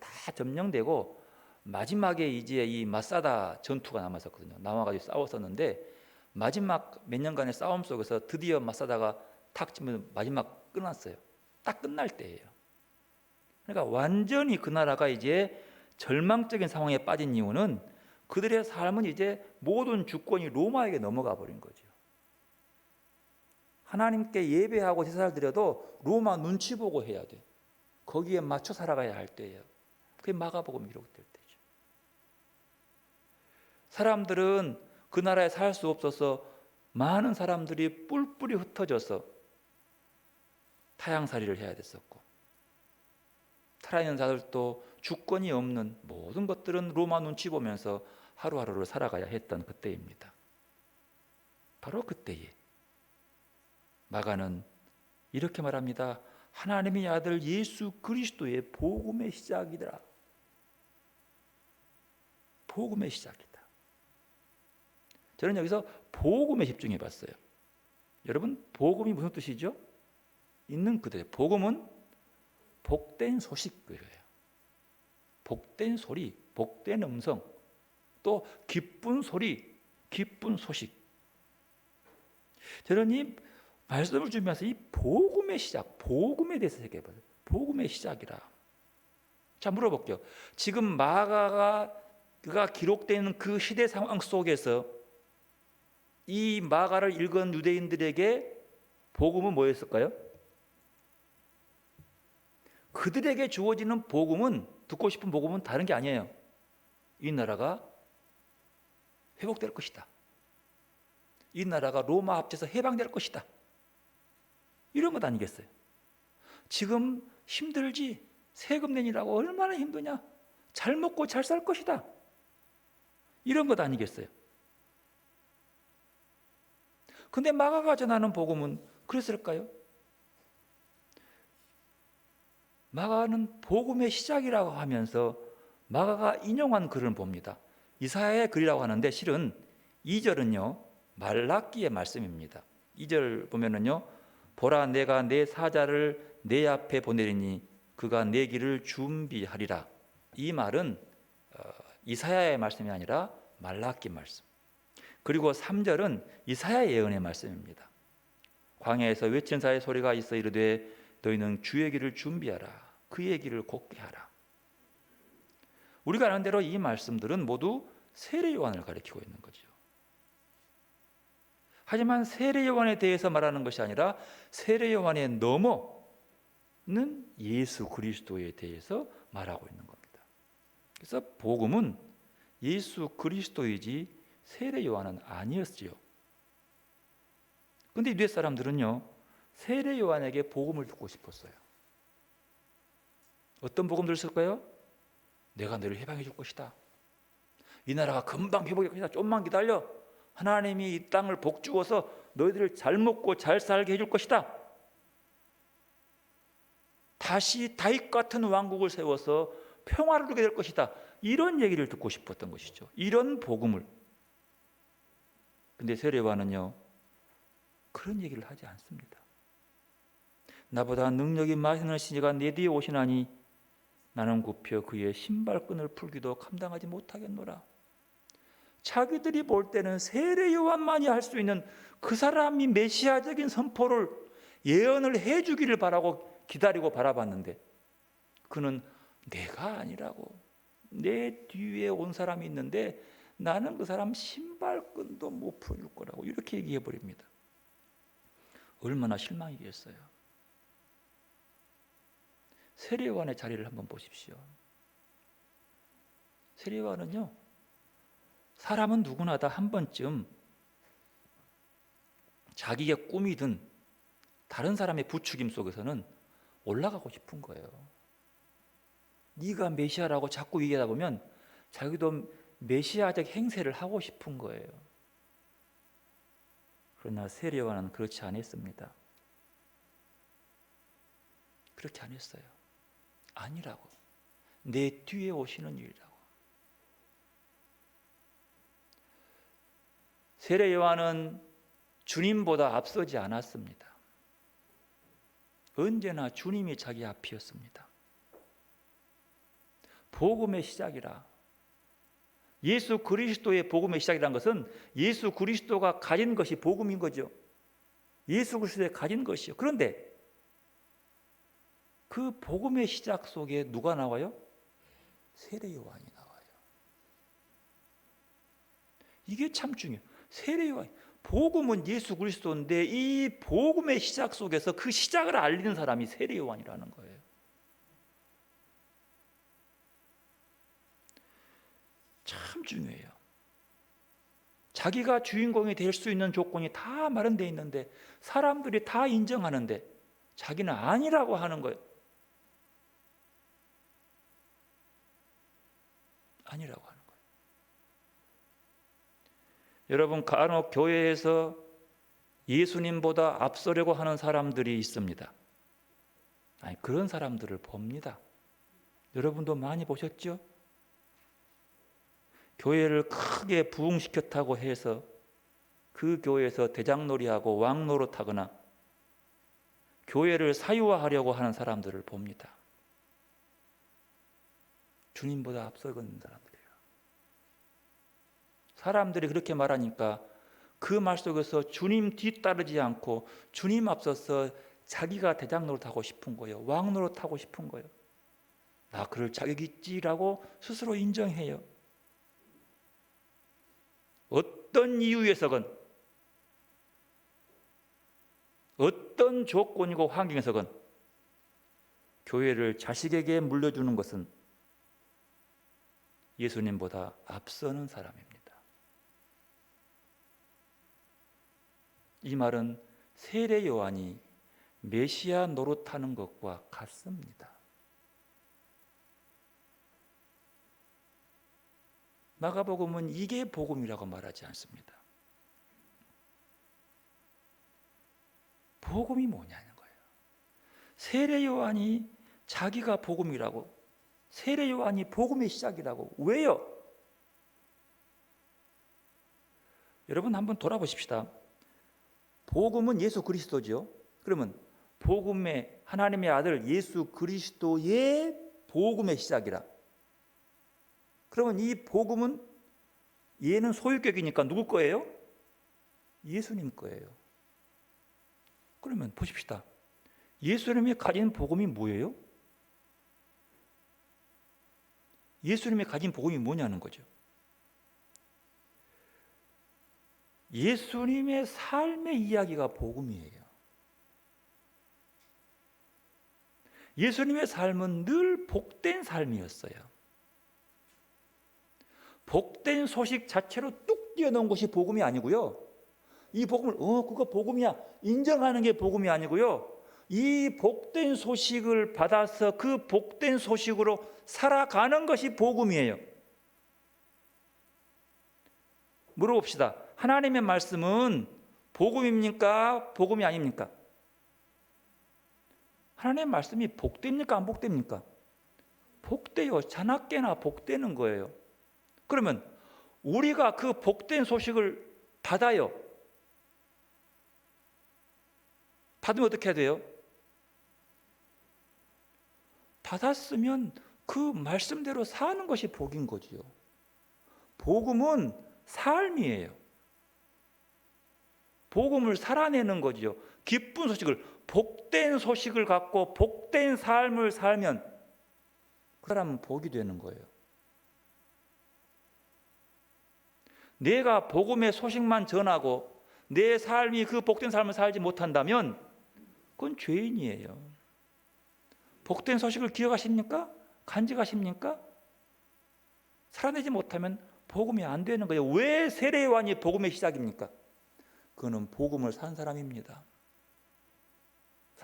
다 점령되고 마지막에 이제 이 마사다 전투가 남았었거든요. 남아가지고 싸웠었는데 마지막 몇 년간의 싸움 속에서 드디어 마사다가 탁 치면 마지막 끝났어요. 딱 끝날 때예요. 그러니까 완전히 그 나라가 이제 절망적인 상황에 빠진 이유는 그들의 삶은 이제 모든 주권이 로마에게 넘어가 버린 거죠. 하나님께 예배하고 제사를 드려도 로마 눈치 보고 해야 돼. 거기에 맞춰 살아가야 할 때예요. 그게 마가복음이 기록될 때죠. 사람들은 그 나라에 살 수 없어서 많은 사람들이 뿔뿔이 흩어져서 타향살이를 해야 됐었고, 살아있는 자들도 주권이 없는 모든 것들은 로마 눈치 보면서 하루하루를 살아가야 했던 그때입니다. 바로 그때에 마가는 이렇게 말합니다. 하나님의 아들 예수 그리스도의 복음의 시작이더라. 복음의 시작이다. 저는 여기서 복음에 집중해 봤어요. 여러분, 복음이 무슨 뜻이죠? 있는 그대로. 복음은 복된 소식이에요. 복된 소리, 복된 음성, 또 기쁜 소리, 기쁜 소식. 저는 이 말씀을 주면서 이 복음의 시작, 복음에 대해서 생각해봐요. 복음의 시작이라. 자, 물어볼게요. 지금 마가가 기록되는 그 시대 상황 속에서 이 마가를 읽은 유대인들에게 복음은 뭐였을까요? 그들에게 주어지는 복음은, 듣고 싶은 복음은 다른 게 아니에요. 이 나라가 회복될 것이다. 이 나라가 로마 합쳐서 해방될 것이다. 이런 것 아니겠어요? 지금 힘들지? 세금 내니라고 얼마나 힘드냐? 잘 먹고 잘 살 것이다. 이런 것 아니겠어요? 근데 마가가 전하는 복음은 그랬을까요? 마가는 복음의 시작이라고 하면서 마가가 인용한 글을 봅니다. 이사야의 글이라고 하는데 실은 2절은요 말라기의 말씀입니다. 2절 보면은요, 보라 내가 내 사자를 내 앞에 보내리니 그가 내 길을 준비하리라. 이 말은 이사야의 말씀이 아니라 말라기 말씀. 그리고 3절은 이사야 예언의 말씀입니다. 광야에서 외친 자의 소리가 있어 이르되 너희는 주의 길을 준비하라. 그의 길을 곧게 하라. 우리가 아는 대로 이 말씀들은 모두 세례 요한을 가리키고 있는 거죠. 하지만 세례 요한에 대해서 말하는 것이 아니라 세례 요한에 넘어는 예수 그리스도에 대해서 말하고 있는 겁니다. 그래서 복음은 예수 그리스도이지 세례 요한은 아니었지요. 그런데 유대 사람들은요 세례 요한에게 복음을 듣고 싶었어요. 어떤 복음 들었을까요? 내가 너를 해방해 줄 것이다. 이 나라가 금방 회복될 것이다. 좀만 기다려. 하나님이 이 땅을 복주어서 너희들을 잘 먹고 잘 살게 해줄 것이다. 다시 다윗 같은 왕국을 세워서 평화를 누리게 될 것이다. 이런 얘기를 듣고 싶었던 것이죠. 이런 복음을. 근데 세례요한은요 그런 얘기를 하지 않습니다. 나보다 능력이 많은 신이가 내 뒤에 오시나니 나는 굽혀 그의 신발끈을 풀기도 감당하지 못하겠노라. 자기들이 볼 때는 세례 요한만이 할 수 있는 그 사람이 메시아적인 선포를 예언을 해주기를 바라고 기다리고 바라봤는데 그는 내가 아니라고, 내 뒤에 온 사람이 있는데 나는 그 사람 신발끈도 못 풀어줄 거라고 이렇게 얘기해 버립니다. 얼마나 실망이겠어요. 세례요한의 자리를 한번 보십시오. 세례요한은요 사람은 누구나 다 한 번쯤 자기의 꿈이든 다른 사람의 부추김 속에서는 올라가고 싶은 거예요. 네가 메시아라고 자꾸 얘기하다 보면 자기도 메시아적 행세를 하고 싶은 거예요. 그러나 세례 요한은 그렇지 않았습니다. 그렇게 안 했어요. 아니라고. 내 뒤에 오시는 일이라고. 세례 요한은 주님보다 앞서지 않았습니다. 언제나 주님이 자기 앞이었습니다. 복음의 시작이라. 예수 그리스도의 복음의 시작이라는 것은 예수 그리스도가 가진 것이 복음인 거죠. 예수 그리스도에 가진 것이요. 그런데 그 복음의 시작 속에 누가 나와요? 세례 요한이 나와요. 이게 참 중요해요. 세례 요한. 복음은 예수 그리스도인데 이 복음의 시작 속에서 그 시작을 알리는 사람이 세례 요한이라는 거예요. 참 중요해요. 자기가 주인공이 될 수 있는 조건이 다 마련되어 있는데 사람들이 다 인정하는데 자기는 아니라고 하는 거예요. 아니라고 하는 거예요. 여러분, 간혹 교회에서 예수님보다 앞서려고 하는 사람들이 있습니다. 아니, 그런 사람들을 봅니다. 여러분도 많이 보셨죠? 교회를 크게 부흥시켰다고 해서 그 교회에서 대장놀이하고 왕노릇하거나 교회를 사유화하려고 하는 사람들을 봅니다. 주님보다 앞서가는 사람들이에요. 사람들이 그렇게 말하니까 그 말 속에서 주님 뒤따르지 않고 주님 앞서서 자기가 대장노릇하고 싶은 거예요. 왕노릇하고 싶은 거예요. 나 그럴 자격이 있지라고 스스로 인정해요. 어떤 이유에서건 어떤 조건이고 환경에서건 교회를 자식에게 물려주는 것은 예수님보다 앞서는 사람입니다. 이 말은 세례 요한이 메시아 노릇하는 것과 같습니다. 마가복음은 이게 복음이라고 말하지 않습니다. 복음이 뭐냐는 거예요. 세례 요한이 자기가 복음이라고, 세례 요한이 복음의 시작이라고. 왜요? 여러분 한번 돌아보십시다. 복음은 예수 그리스도죠. 그러면 복음의 하나님의 아들 예수 그리스도의 복음의 시작이라. 그러면 이 복음은 얘는 소유격이니까 누구 거예요? 예수님 거예요. 그러면 보십시다. 예수님이 가진 복음이 뭐예요? 예수님이 가진 복음이 뭐냐는 거죠. 예수님의 삶의 이야기가 복음이에요. 예수님의 삶은 늘 복된 삶이었어요. 복된 소식 자체로 뚝 띄어놓은 것이 복음이 아니고요. 이 복음을 그거 복음이야 인정하는 게 복음이 아니고요. 이 복된 소식을 받아서 그 복된 소식으로 살아가는 것이 복음이에요. 물어봅시다. 하나님의 말씀은 복음입니까? 복음이 아닙니까? 하나님의 말씀이 복됩니까? 안 복됩니까? 복돼요. 자나깨나 복되는 거예요. 그러면 우리가 그 복된 소식을 받아요. 받으면 어떻게 해야 돼요? 받았으면 그 말씀대로 사는 것이 복인 거지요. 복음은 삶이에요. 복음을 살아내는 거지요. 기쁜 소식을, 복된 소식을 갖고 복된 삶을 살면 그 사람은 복이 되는 거예요. 내가 복음의 소식만 전하고 내 삶이 그 복된 삶을 살지 못한다면 그건 죄인이에요. 복된 소식을 기억하십니까? 간직하십니까? 살아내지 못하면 복음이 안 되는 거예요. 왜 세례 요한이 복음의 시작입니까? 그는 복음을 산 사람입니다.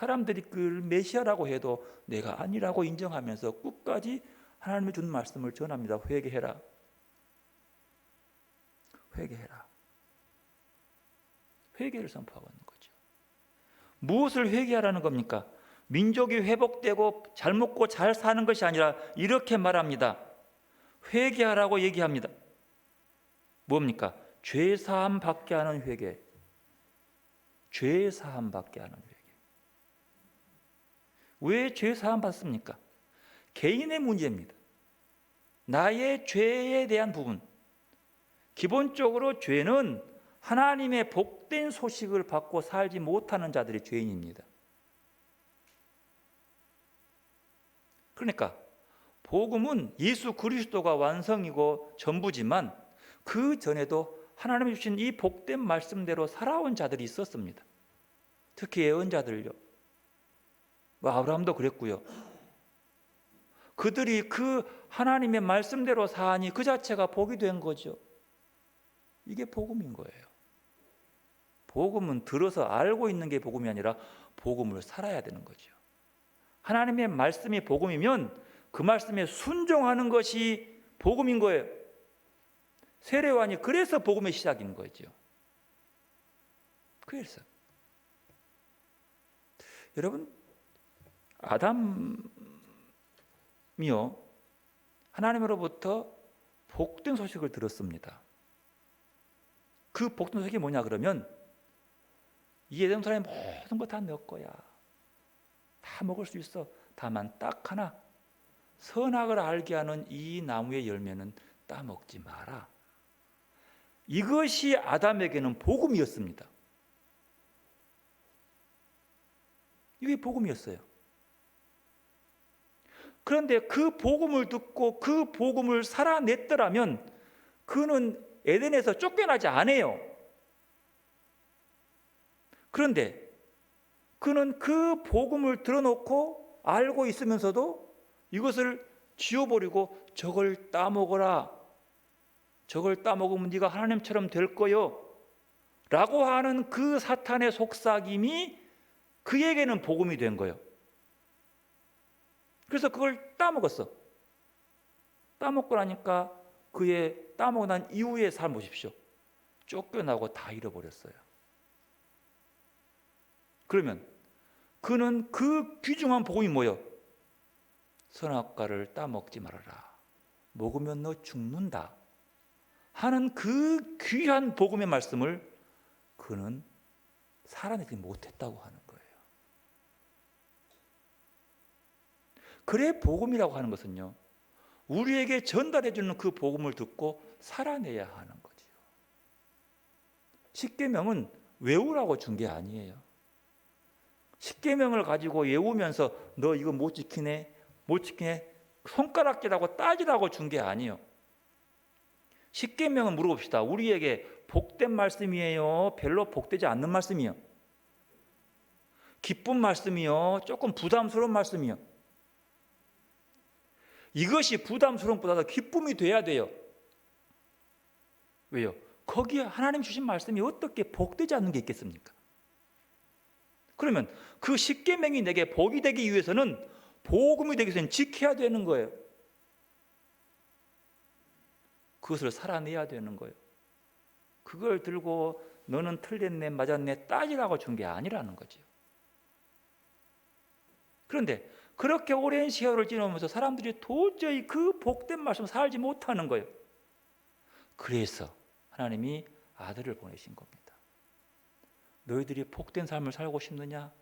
사람들이 그를 메시아라고 해도 내가 아니라고 인정하면서 끝까지 하나님이 준 말씀을 전합니다. 회개해라. 회개해라. 회개를 선포하고 있는 거죠. 무엇을 회개하라는 겁니까? 민족이 회복되고 잘 먹고 잘 사는 것이 아니라 이렇게 말합니다. 회개하라고 얘기합니다. 뭡니까? 죄 사함 받게 하는 회개. 죄 사함 받게 하는 회개. 왜 죄 사함 받습니까? 개인의 문제입니다. 나의 죄에 대한 부분. 기본적으로 죄는 하나님의 복된 소식을 받고 살지 못하는 자들이 죄인입니다. 그러니까 복음은 예수 그리스도가 완성이고 전부지만 그 전에도 하나님이 주신 이 복된 말씀대로 살아온 자들이 있었습니다. 특히 예언자들요. 아브라함도 그랬고요. 그들이 그 하나님의 말씀대로 사니 그 자체가 복이 된 거죠. 이게 복음인 거예요. 복음은 들어서 알고 있는 게 복음이 아니라 복음을 살아야 되는 거죠. 하나님의 말씀이 복음이면 그 말씀에 순종하는 것이 복음인 거예요. 세례요한이 그래서 복음의 시작인 거죠. 그래서 여러분, 아담이요 하나님으로부터 복된 소식을 들었습니다. 그 복된 소식이 뭐냐 그러면 이 에덴 동산에 모든 거 다 너 거야. 다 먹을 수 있어. 다만 딱 하나, 선악을 알게 하는 이 나무의 열매는 따먹지 마라. 이것이 아담에게는 복음이었습니다. 이게 복음이었어요. 그런데 그 복음을 듣고 그 복음을 살아냈더라면 그는 에덴에서 쫓겨나지 않아요. 그런데 그는 그 복음을 들어놓고 알고 있으면서도 이것을 지워버리고 저걸 따먹어라. 저걸 따먹으면 네가 하나님처럼 될 거요. 라고 하는 그 사탄의 속삭임이 그에게는 복음이 된 거예요. 그래서 그걸 따먹었어. 따먹고 나니까 그의 따먹고 난 이후의 삶 보십시오. 쫓겨나고 다 잃어버렸어요. 그러면 그는 그 귀중한 복음이 뭐예요? 선악과를 따먹지 말아라. 먹으면 너 죽는다. 하는 그 귀한 복음의 말씀을 그는 살아내지 못했다고 하는 거예요. 그래 복음이라고 하는 것은요, 우리에게 전달해 주는 그 복음을 듣고 살아내야 하는 거지요. 십계명은 외우라고 준 게 아니에요. 십계명을 가지고 외우면서 너 이거 못 지키네, 못 지키네, 손가락질하고 따지라고 준 게 아니에요. 십계명은 물어봅시다. 우리에게 복된 말씀이에요? 별로 복되지 않는 말씀이에요? 기쁜 말씀이요? 조금 부담스러운 말씀이요? 이것이 부담스러운 것보다 기쁨이 돼야 돼요. 왜요? 거기에 하나님 주신 말씀이 어떻게 복되지 않는 게 있겠습니까? 그러면 그 십계명이 내게 복이 되기 위해서는, 복음이 되기 위해서는 지켜야 되는 거예요. 그것을 살아내야 되는 거예요. 그걸 들고 너는 틀렸네, 맞았네, 따지라고 준 게 아니라는 거죠. 그런데 그렇게 오랜 세월을 지나면서 사람들이 도저히 그 복된 말씀 살지 못하는 거예요. 그래서 하나님이 아들을 보내신 겁니다. 너희들이 복된 삶을 살고 싶느냐?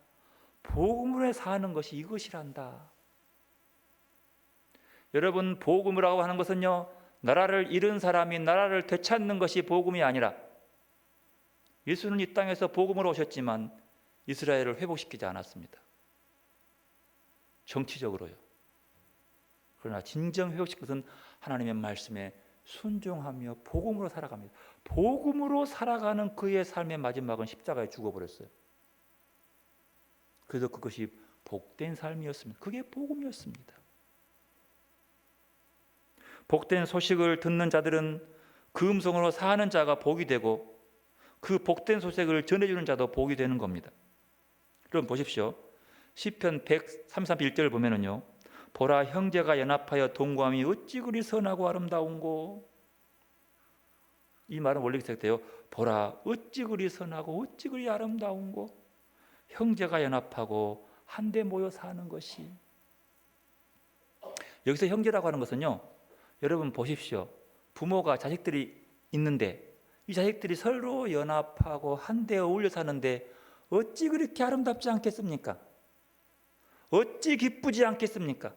복음으로 사는 것이 이것이란다. 여러분, 복음이라고 하는 것은요, 나라를 잃은 사람이 나라를 되찾는 것이 복음이 아니라, 예수는 이 땅에서 복음으로 오셨지만 이스라엘을 회복시키지 않았습니다. 정치적으로요. 그러나 진정 회복시킨 것은 하나님의 말씀에 순종하며 복음으로 살아갑니다. 복음으로 살아가는 그의 삶의 마지막은 십자가에 죽어버렸어요. 그래서 그것이 복된 삶이었습니다. 그게 복음이었습니다. 복된 소식을 듣는 자들은 그 음성으로 사는 자가 복이 되고, 그 복된 소식을 전해주는 자도 복이 되는 겁니다. 여러분 보십시오. 시편 133편 1절을 보면은요, 보라 형제가 연합하여 동거함이 어찌 그리 선하고 아름다운고. 이 말은 원래 시작돼요. 보라 어찌 그리 선하고 어찌 그리 아름다운고. 형제가 연합하고 한데 모여 사는 것이. 여기서 형제라고 하는 것은요, 여러분 보십시오. 부모가 자식들이 있는데 이 자식들이 서로 연합하고 한데 어울려 사는데 어찌 그렇게 아름답지 않겠습니까? 어찌 기쁘지 않겠습니까?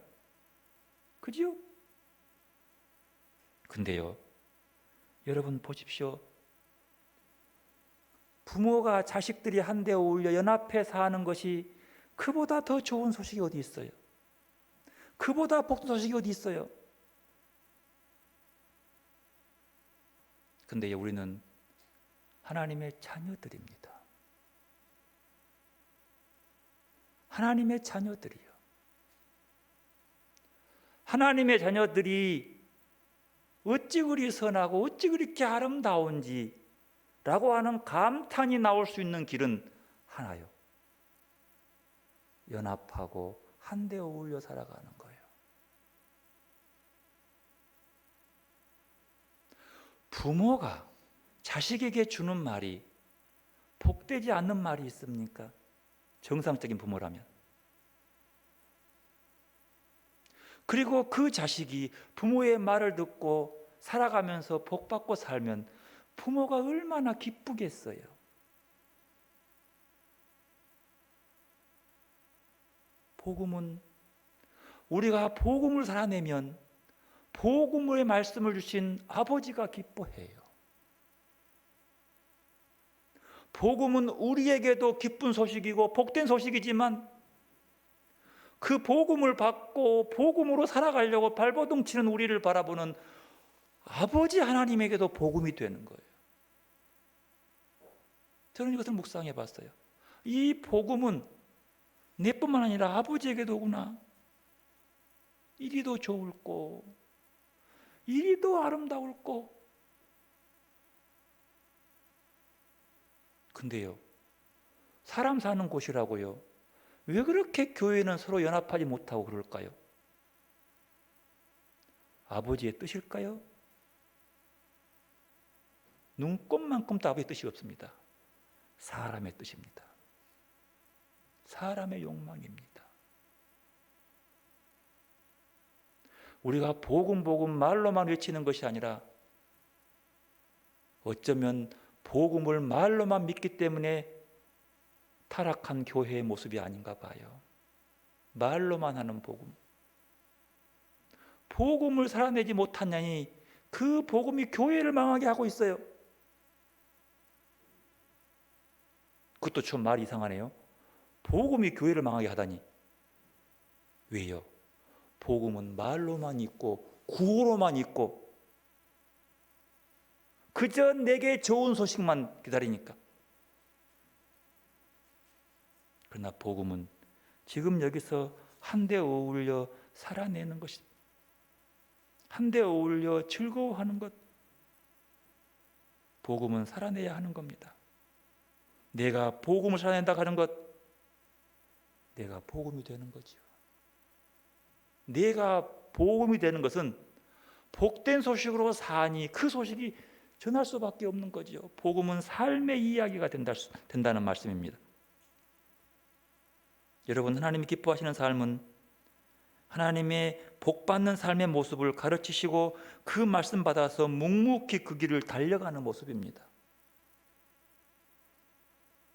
그지요? 근데요, 여러분 보십시오. 부모가 자식들이 한데 어울려 연합해 사는 것이 그보다 더 좋은 소식이 어디 있어요? 그보다 복된 소식이 어디 있어요? 근데 우리는 하나님의 자녀들입니다. 하나님의 자녀들이요. 하나님의 자녀들이 어찌 그리 선하고 어찌 그렇게 아름다운지 라고 하는 감탄이 나올 수 있는 길은 하나요. 연합하고 한데 어울려 살아가는 거예요. 부모가 자식에게 주는 말이 복되지 않는 말이 있습니까? 정상적인 부모라면. 그리고 그 자식이 부모의 말을 듣고 살아가면서 복받고 살면 부모가 얼마나 기쁘겠어요. 복음은 우리가 복음을 살아내면 복음의 말씀을 주신 아버지가 기뻐해요. 복음은 우리에게도 기쁜 소식이고 복된 소식이지만 그 복음을 받고 복음으로 살아가려고 발버둥 치는 우리를 바라보는 아버지 하나님에게도 복음이 되는 거예요. 저는 이것을 묵상해 봤어요. 이 복음은 내뿐만 아니라 아버지에게도 오구나. 이리도 좋을꼬, 이리도 아름다울꼬. 근데요, 사람 사는 곳이라고요, 왜 그렇게 교회는 서로 연합하지 못하고 그럴까요? 아버지의 뜻일까요? 눈꼽만큼도 아버지의 뜻이 없습니다. 사람의 뜻입니다. 사람의 욕망입니다. 우리가 복음 말로만 외치는 것이 아니라 어쩌면 복음을 말로만 믿기 때문에 타락한 교회의 모습이 아닌가 봐요. 말로만 하는 복음. 복음을 살아내지 못하냐니 그 복음이 교회를 망하게 하고 있어요. 그것도 좀 말이 이상하네요. 복음이 교회를 망하게 하다니. 왜요? 복음은 말로만 있고 구호로만 있고 그저 내게 좋은 소식만 기다리니까. 그러나 복음은 지금 여기서 한데 어울려 살아내는 것이, 한데 어울려 즐거워하는 것. 복음은 살아내야 하는 겁니다. 내가 복음을 살아낸다 하는 것, 내가 복음이 되는 거죠. 내가 복음이 되는 것은 복된 소식으로 사니 그 소식이 전할 수밖에 없는 거죠. 복음은 삶의 이야기가 된다는 말씀입니다. 여러분, 하나님이 기뻐하시는 삶은 하나님의 복받는 삶의 모습을 가르치시고 그 말씀 받아서 묵묵히 그 길을 달려가는 모습입니다.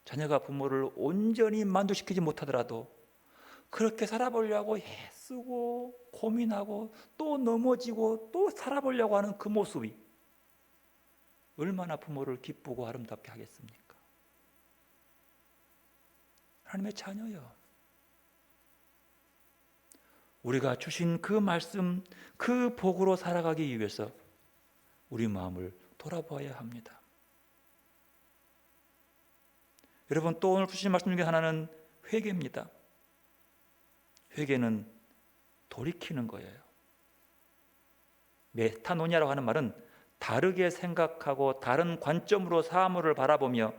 자녀가 부모를 온전히 만족시키지 못하더라도 그렇게 살아보려고 애쓰고 고민하고 또 넘어지고 또 살아보려고 하는 그 모습이 얼마나 부모를 기쁘고 아름답게 하겠습니까? 하나님의 자녀요, 우리가 주신 그 말씀, 그 복으로 살아가기 위해서 우리 마음을 돌아보아야 합니다. 여러분, 또 오늘 주신 말씀 중에 하나는 회개입니다. 회개는 돌이키는 거예요. 메타노니아라고 하는 말은 다르게 생각하고 다른 관점으로 사물을 바라보며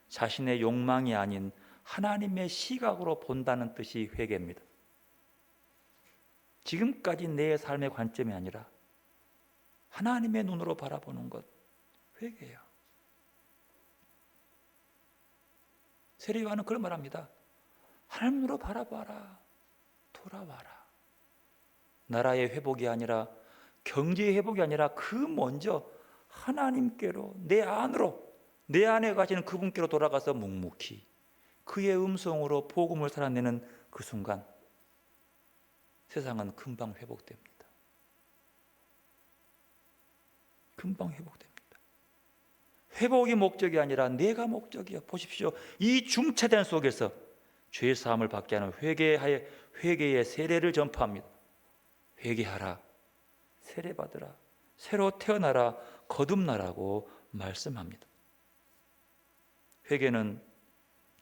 자신의 욕망이 아닌 하나님의 시각으로 본다는 뜻이 회개입니다. 지금까지 내 삶의 관점이 아니라 하나님의 눈으로 바라보는 것, 회개예요. 세례요한은 그런 말합니다. 하나님 눈으로 바라봐라. 돌아와라. 나라의 회복이 아니라, 경제의 회복이 아니라 그 먼저 하나님께로, 내 안으로, 내 안에 가시는 그분께로 돌아가서 묵묵히 그의 음성으로 복음을 살아내는 그 순간 세상은 금방 회복됩니다. 금방 회복됩니다. 회복이 목적이 아니라 내가 목적이야. 보십시오. 이 중차대한 속에서 죄사함을 받게 하는 회개의 세례를 전파합니다. 회개하라, 세례받으라, 새로 태어나라, 거듭나라고 말씀합니다. 회개는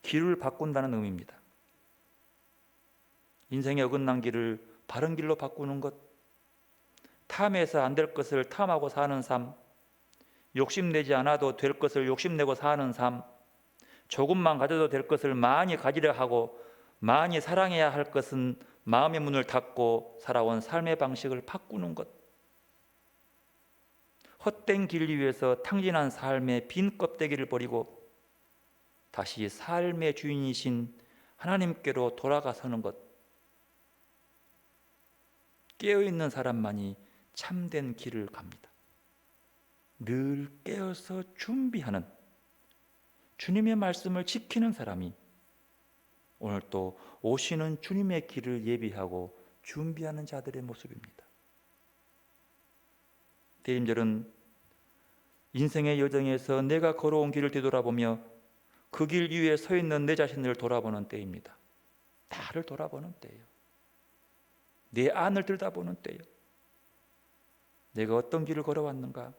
길을 바꾼다는 의미입니다. 인생의 어긋난 길을 바른 길로 바꾸는 것, 탐해서 안 될 것을 탐하고 사는 삶, 욕심내지 않아도 될 것을 욕심내고 사는 삶, 조금만 가져도 될 것을 많이 가지려 하고 많이 사랑해야 할 것은 마음의 문을 닫고 살아온 삶의 방식을 바꾸는 것, 헛된 길 위에서 탕진한 삶의 빈 껍데기를 버리고 다시 삶의 주인이신 하나님께로 돌아가서는 것, 깨어있는 사람만이 참된 길을 갑니다. 늘 깨어서 준비하는, 주님의 말씀을 지키는 사람이 오늘 또 오시는 주님의 길을 예비하고 준비하는 자들의 모습입니다. 대림절은 인생의 여정에서 내가 걸어온 길을 되돌아보며 그 길 위에 서 있는 내 자신을 돌아보는 때입니다. 나를 돌아보는 때예요. 내 안을 들여다보는 때예요. 내가 어떤 길을 걸어왔는가?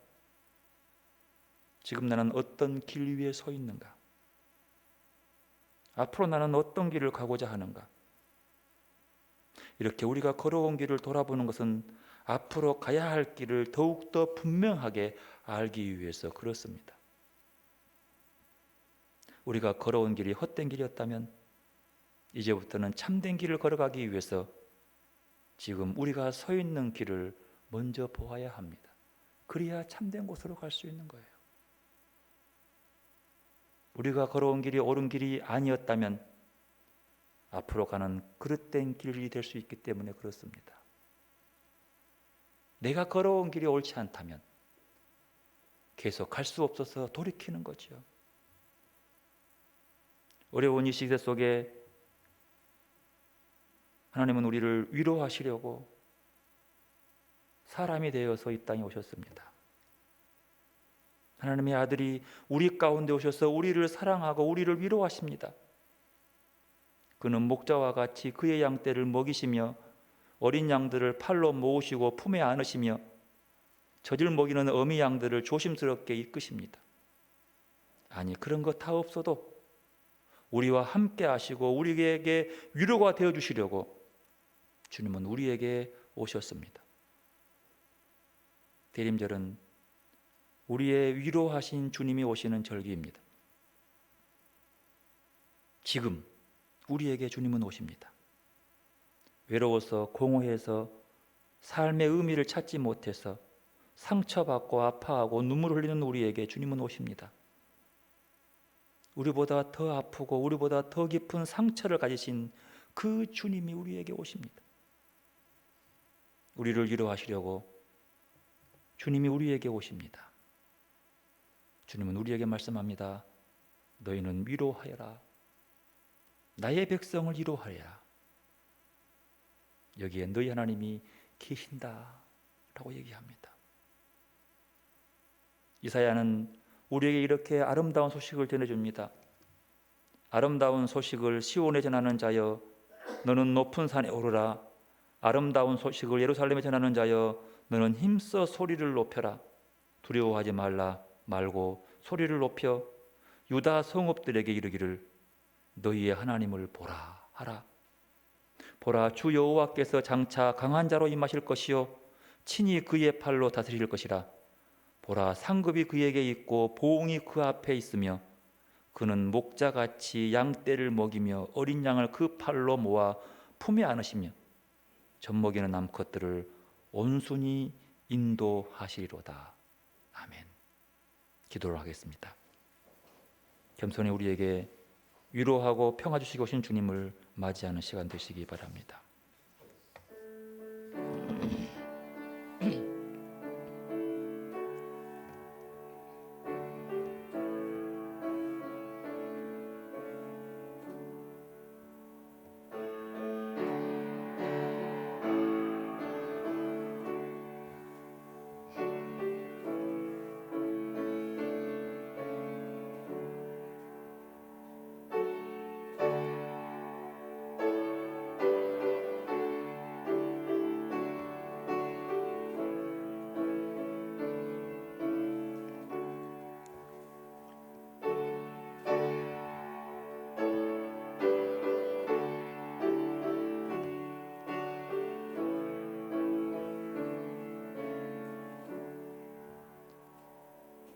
지금 나는 어떤 길 위에 서 있는가? 앞으로 나는 어떤 길을 가고자 하는가? 이렇게 우리가 걸어온 길을 돌아보는 것은 앞으로 가야 할 길을 더욱더 분명하게 알기 위해서 그렇습니다. 우리가 걸어온 길이 헛된 길이었다면 이제부터는 참된 길을 걸어가기 위해서 지금 우리가 서 있는 길을 먼저 보아야 합니다. 그래야 참된 곳으로 갈 수 있는 거예요. 우리가 걸어온 길이 옳은 길이 아니었다면 앞으로 가는 그릇된 길이 될 수 있기 때문에 그렇습니다. 내가 걸어온 길이 옳지 않다면 계속 갈 수 없어서 돌이키는 거죠. 어려운 이 시대 속에 하나님은 우리를 위로하시려고 사람이 되어서 이 땅에 오셨습니다. 하나님의 아들이 우리 가운데 오셔서 우리를 사랑하고 우리를 위로하십니다. 그는 목자와 같이 그의 양떼를 먹이시며 어린 양들을 팔로 모으시고 품에 안으시며 젖을 먹이는 어미 양들을 조심스럽게 이끄십니다. 아니, 그런 것 다 없어도 우리와 함께 하시고 우리에게 위로가 되어주시려고 주님은 우리에게 오셨습니다. 대림절은 우리의 위로하신 주님이 오시는 절기입니다. 지금 우리에게 주님은 오십니다. 외로워서 공허해서 삶의 의미를 찾지 못해서 상처받고 아파하고 눈물을 흘리는 우리에게 주님은 오십니다. 우리보다 더 아프고 우리보다 더 깊은 상처를 가지신 그 주님이 우리에게 오십니다. 우리를 위로하시려고 주님이 우리에게 오십니다. 주님은 우리에게 말씀합니다. 너희는 위로하여라. 나의 백성을 위로하여라. 여기에 너희 하나님이 계신다 라고 얘기합니다. 이사야는 우리에게 이렇게 아름다운 소식을 전해줍니다. 아름다운 소식을 시온에 전하는 자여 너는 높은 산에 오르라. 아름다운 소식을 예루살렘에 전하는 자여 너는 힘써 소리를 높여라. 두려워하지 말고 소리를 높여 유다 성읍들에게 이르기를 너희의 하나님을 보라 하라. 보라, 주 여호와께서 장차 강한 자로 임하실 것이요 친히 그의 팔로 다스릴 것이라. 보라, 상급이 그에게 있고 보응이 그 앞에 있으며 그는 목자같이 양떼를 먹이며 어린 양을 그 팔로 모아 품에 안으시며 젖먹이는 암컷들을 온순히 인도하시리로다. 아멘. 기도를 하겠습니다. 겸손히 우리에게 위로하고 평화 주시고 오신 주님을 맞이하는 시간 되시기 바랍니다.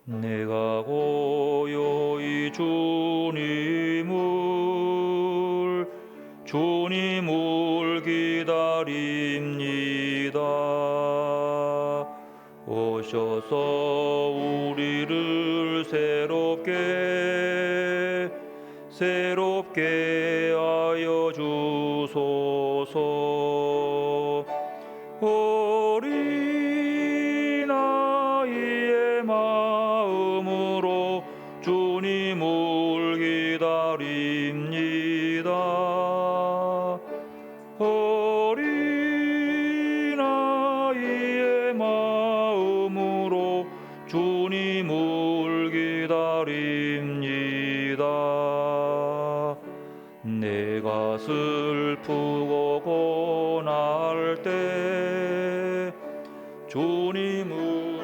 내가 고요히 주님을 기다립니다. 오셔서 우리를 새롭게 하여 주소서. 어린아이의 마음으로 주님을 기다립니다. 어린아이의 마음으로 주님을 기다립니다. 내가 슬프고 고날 때 주님을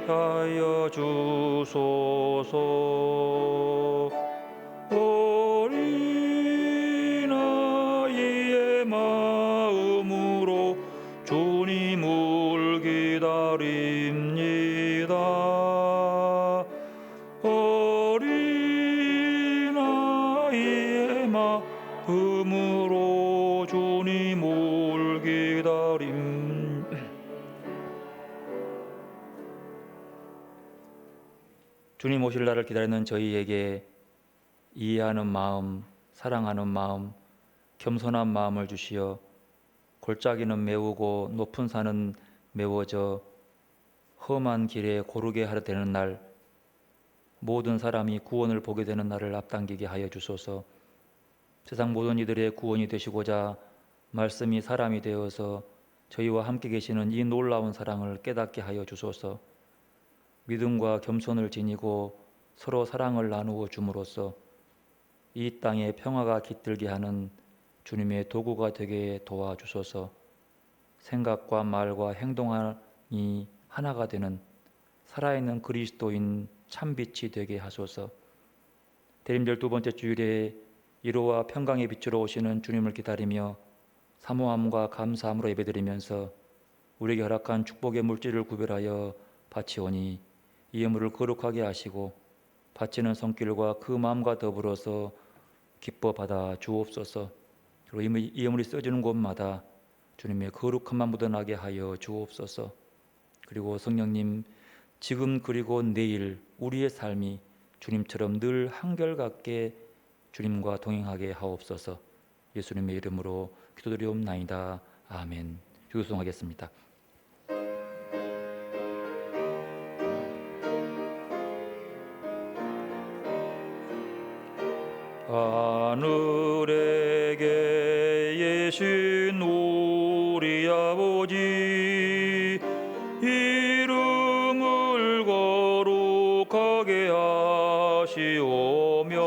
하여 주소서. 어린아이의 마음으로 주님을 기다립니다. 어린아이의 마음으로 주님을 기다립니다. 주님 오실 날을 기다리는 저희에게 이해하는 마음, 사랑하는 마음, 겸손한 마음을 주시어 골짜기는 메우고 높은 산은 메워져 험한 길에 고르게 하려 되는 날, 모든 사람이 구원을 보게 되는 날을 앞당기게 하여 주소서. 세상 모든 이들의 구원이 되시고자 말씀이 사람이 되어서 저희와 함께 계시는 이 놀라운 사랑을 깨닫게 하여 주소서. 믿음과 겸손을 지니고 서로 사랑을 나누어 줌으로써 이 땅에 평화가 깃들게 하는 주님의 도구가 되게 도와주소서. 생각과 말과 행동이 하나가 되는 살아있는 그리스도인 참빛이 되게 하소서. 대림절 두 번째 주일에 위로와 평강의 빛으로 오시는 주님을 기다리며 사모함과 감사함으로 예배드리면서 우리에게 허락한 축복의 물질을 구별하여 바치오니 이 예물을 거룩하게 하시고 바치는 손길과 그 마음과 더불어서 기뻐 받아 주옵소서. 그리고 이 예물이 써지는 곳마다 주님의 거룩함만 묻어나게 하여 주옵소서. 그리고 성령님, 지금 그리고 내일 우리의 삶이 주님처럼 늘 한결같게 주님과 동행하게 하옵소서. 예수님의 이름으로 기도드리옵나이다. 아멘. 주기도송하겠습니다. 하늘에 계신 우리 아버지, 이름을 거룩하게 하시오며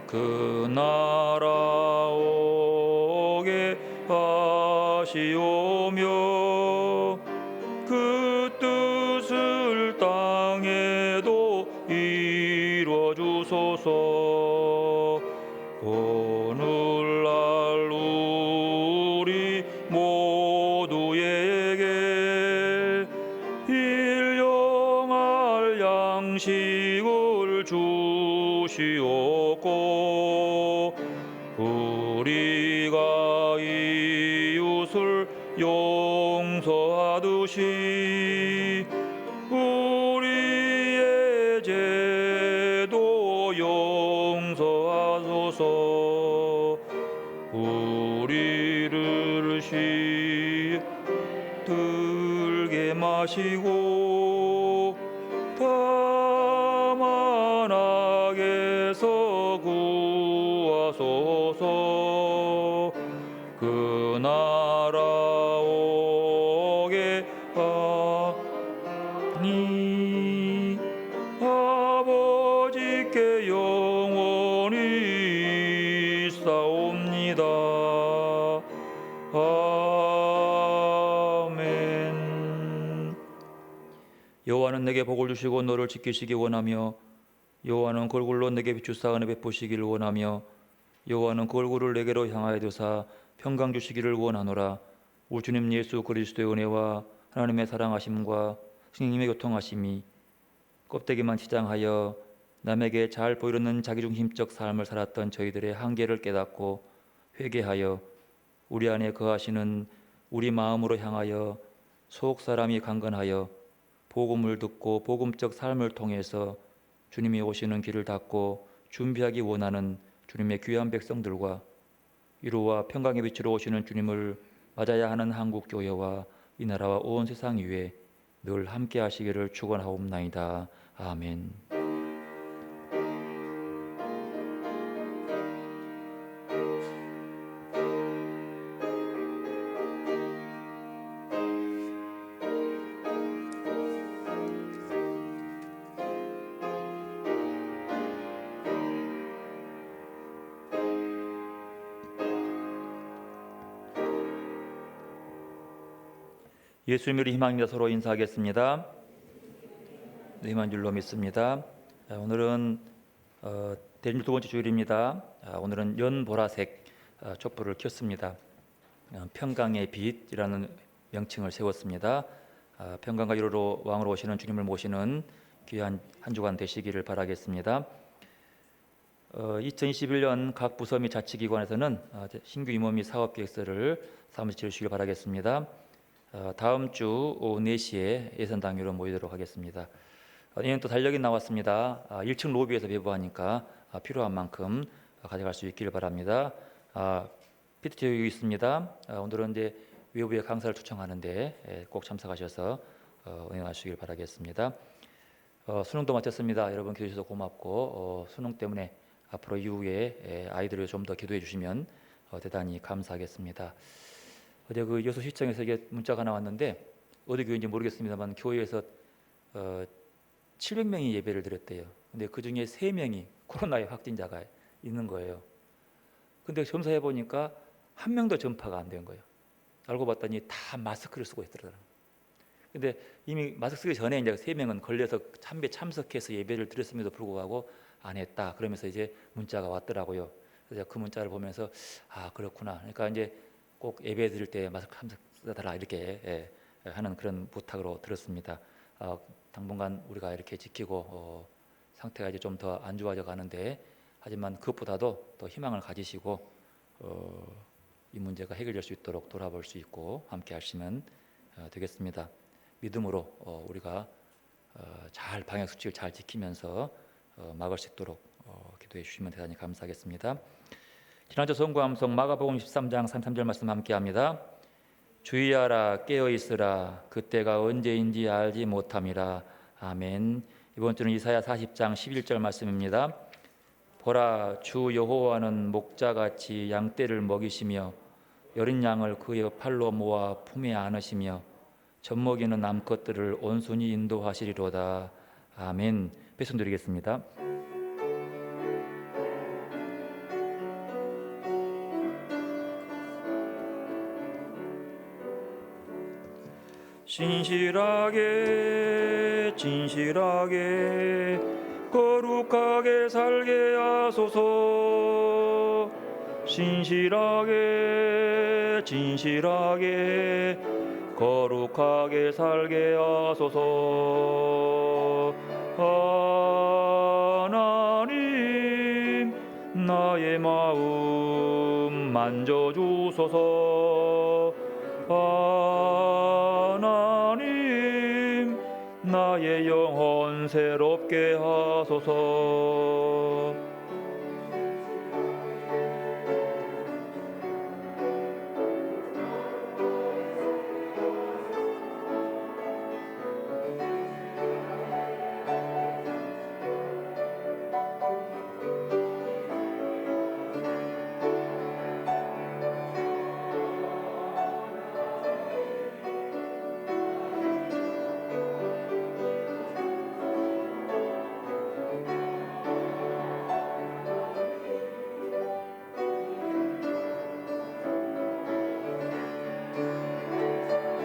그 나라 오게 하시오며 그 뜻을 땅에도 이루어 주소서. 양식을 주시옵고 우리가 이웃을 용서하듯이 우리의 죄도 용서하소서. 우리를 들게 마시고 다만 악에서 구하소서. 그 나라 오게 하니 아버지께 영원히 싸웁니다. 아멘. 여호와는 내게 복을 주시고 너를 지키시기 원하며 여호와는 그 얼굴로 내게 비추사 은혜 베푸시기를 원하며 여호와는 그 얼굴을 내게로 향하여 두사 평강 주시기를 원하노라. 우리 주님 예수 그리스도의 은혜와 하나님의 사랑하심과 성령님의 교통하심이 껍데기만 치장하여 남에게 잘 보이려는 자기중심적 삶을 살았던 저희들의 한계를 깨닫고 회개하여 우리 안에 거하시는 우리 마음으로 향하여 속 사람이 강건하여 복음을 듣고 복음적 삶을 통해서 주님이 오시는 길을 닫고 준비하기 원하는 주님의 귀한 백성들과 위로와 평강의 빛으로 오시는 주님을 맞아야 하는 한국 교회와 이 나라와 온 세상 위에 늘 함께 하시기를 축원하옵나이다. 아멘. 예수님의 희망입니다. 서로 인사하겠습니다. 네, 희망인 줄로 믿습니다. 오늘은 대림 두 번째 주일입니다. 오늘은 연보라색 촛불을 켰습니다. 평강의 빛이라는 명칭을 세웠습니다. 평강과 위로로 왕으로 오시는 주님을 모시는 귀한 한 주간 되시기를 바라겠습니다. 2021년 각 부서 및 자치기관에서는 신규 임원 및 사업계획서를 사무실 주시길 바라겠습니다. 다음 주 오후 4시에 예산당회로 모이도록 하겠습니다. 이는 또 달력이 나왔습니다. 1층 로비에서 배부하니까 필요한 만큼 가져갈 수 있기를 바랍니다. PPT 있습니다. 오늘은 이제 외부의 강사를 초청하는데 꼭 참석하셔서 응원하시길 바라겠습니다. 수능도 마쳤습니다. 여러분 기도해 주셔서 고맙고 수능 때문에 앞으로 이후에 아이들을 좀 더 기도해 주시면 대단히 감사하겠습니다. 어제 그 여수시청에서 이게 문자가 나왔는데 어디 교회인지 모르겠습니다만 교회에서 700명이 예배를 드렸대요. 근데 그 중에 3명이 코로나의 확진자가 있는 거예요. 근데 점사해 보니까 한 명도 전파가 안 된 거예요. 알고 봤더니 다 마스크를 쓰고 있더라고요. 근데 이미 마스크 쓰기 전에 이제 3명은 걸려서 참석해서 예배를 드렸음에도 불구하고 안 했다. 그러면서 이제 문자가 왔더라고요. 그래서 그 문자를 보면서 그렇구나. 그러니까 이제 꼭 예배 드릴 때 마스크 쓰달라 이렇게 하는 그런 부탁으로 들었습니다. 당분간 우리가 이렇게 지키고 상태가 이제 좀 더 안 좋아져 가는데 하지만 그것보다도 더 희망을 가지시고 이 문제가 해결될 수 있도록 돌아볼 수 있고 함께 하시면 되겠습니다. 믿음으로 우리가 잘 방역 수칙을 잘 지키면서 막을 수 있도록 기도해 주시면 대단히 감사하겠습니다. 지난주 선고함송 마가복음 13장 33절 말씀 함께합니다. 주의하라 깨어 있으라 그때가 언제인지 알지 못함이라. 아멘. 이번 주는 이사야 40장 11절 말씀입니다. 보라 주 여호와는 목자같이 양떼를 먹이시며 여린 양을 그의 팔로 모아 품에 안으시며 젖먹이는 암컷들을 온순히 인도하시리로다. 아멘. 배송 드리겠습니다. 신실하게 진실하게 거룩하게 살게 하소서. 신실하게 진실하게 거룩하게 살게 하소서. 하나님 나의 마음 만져주소서. 하나님 나의 영혼 새롭게 하소서.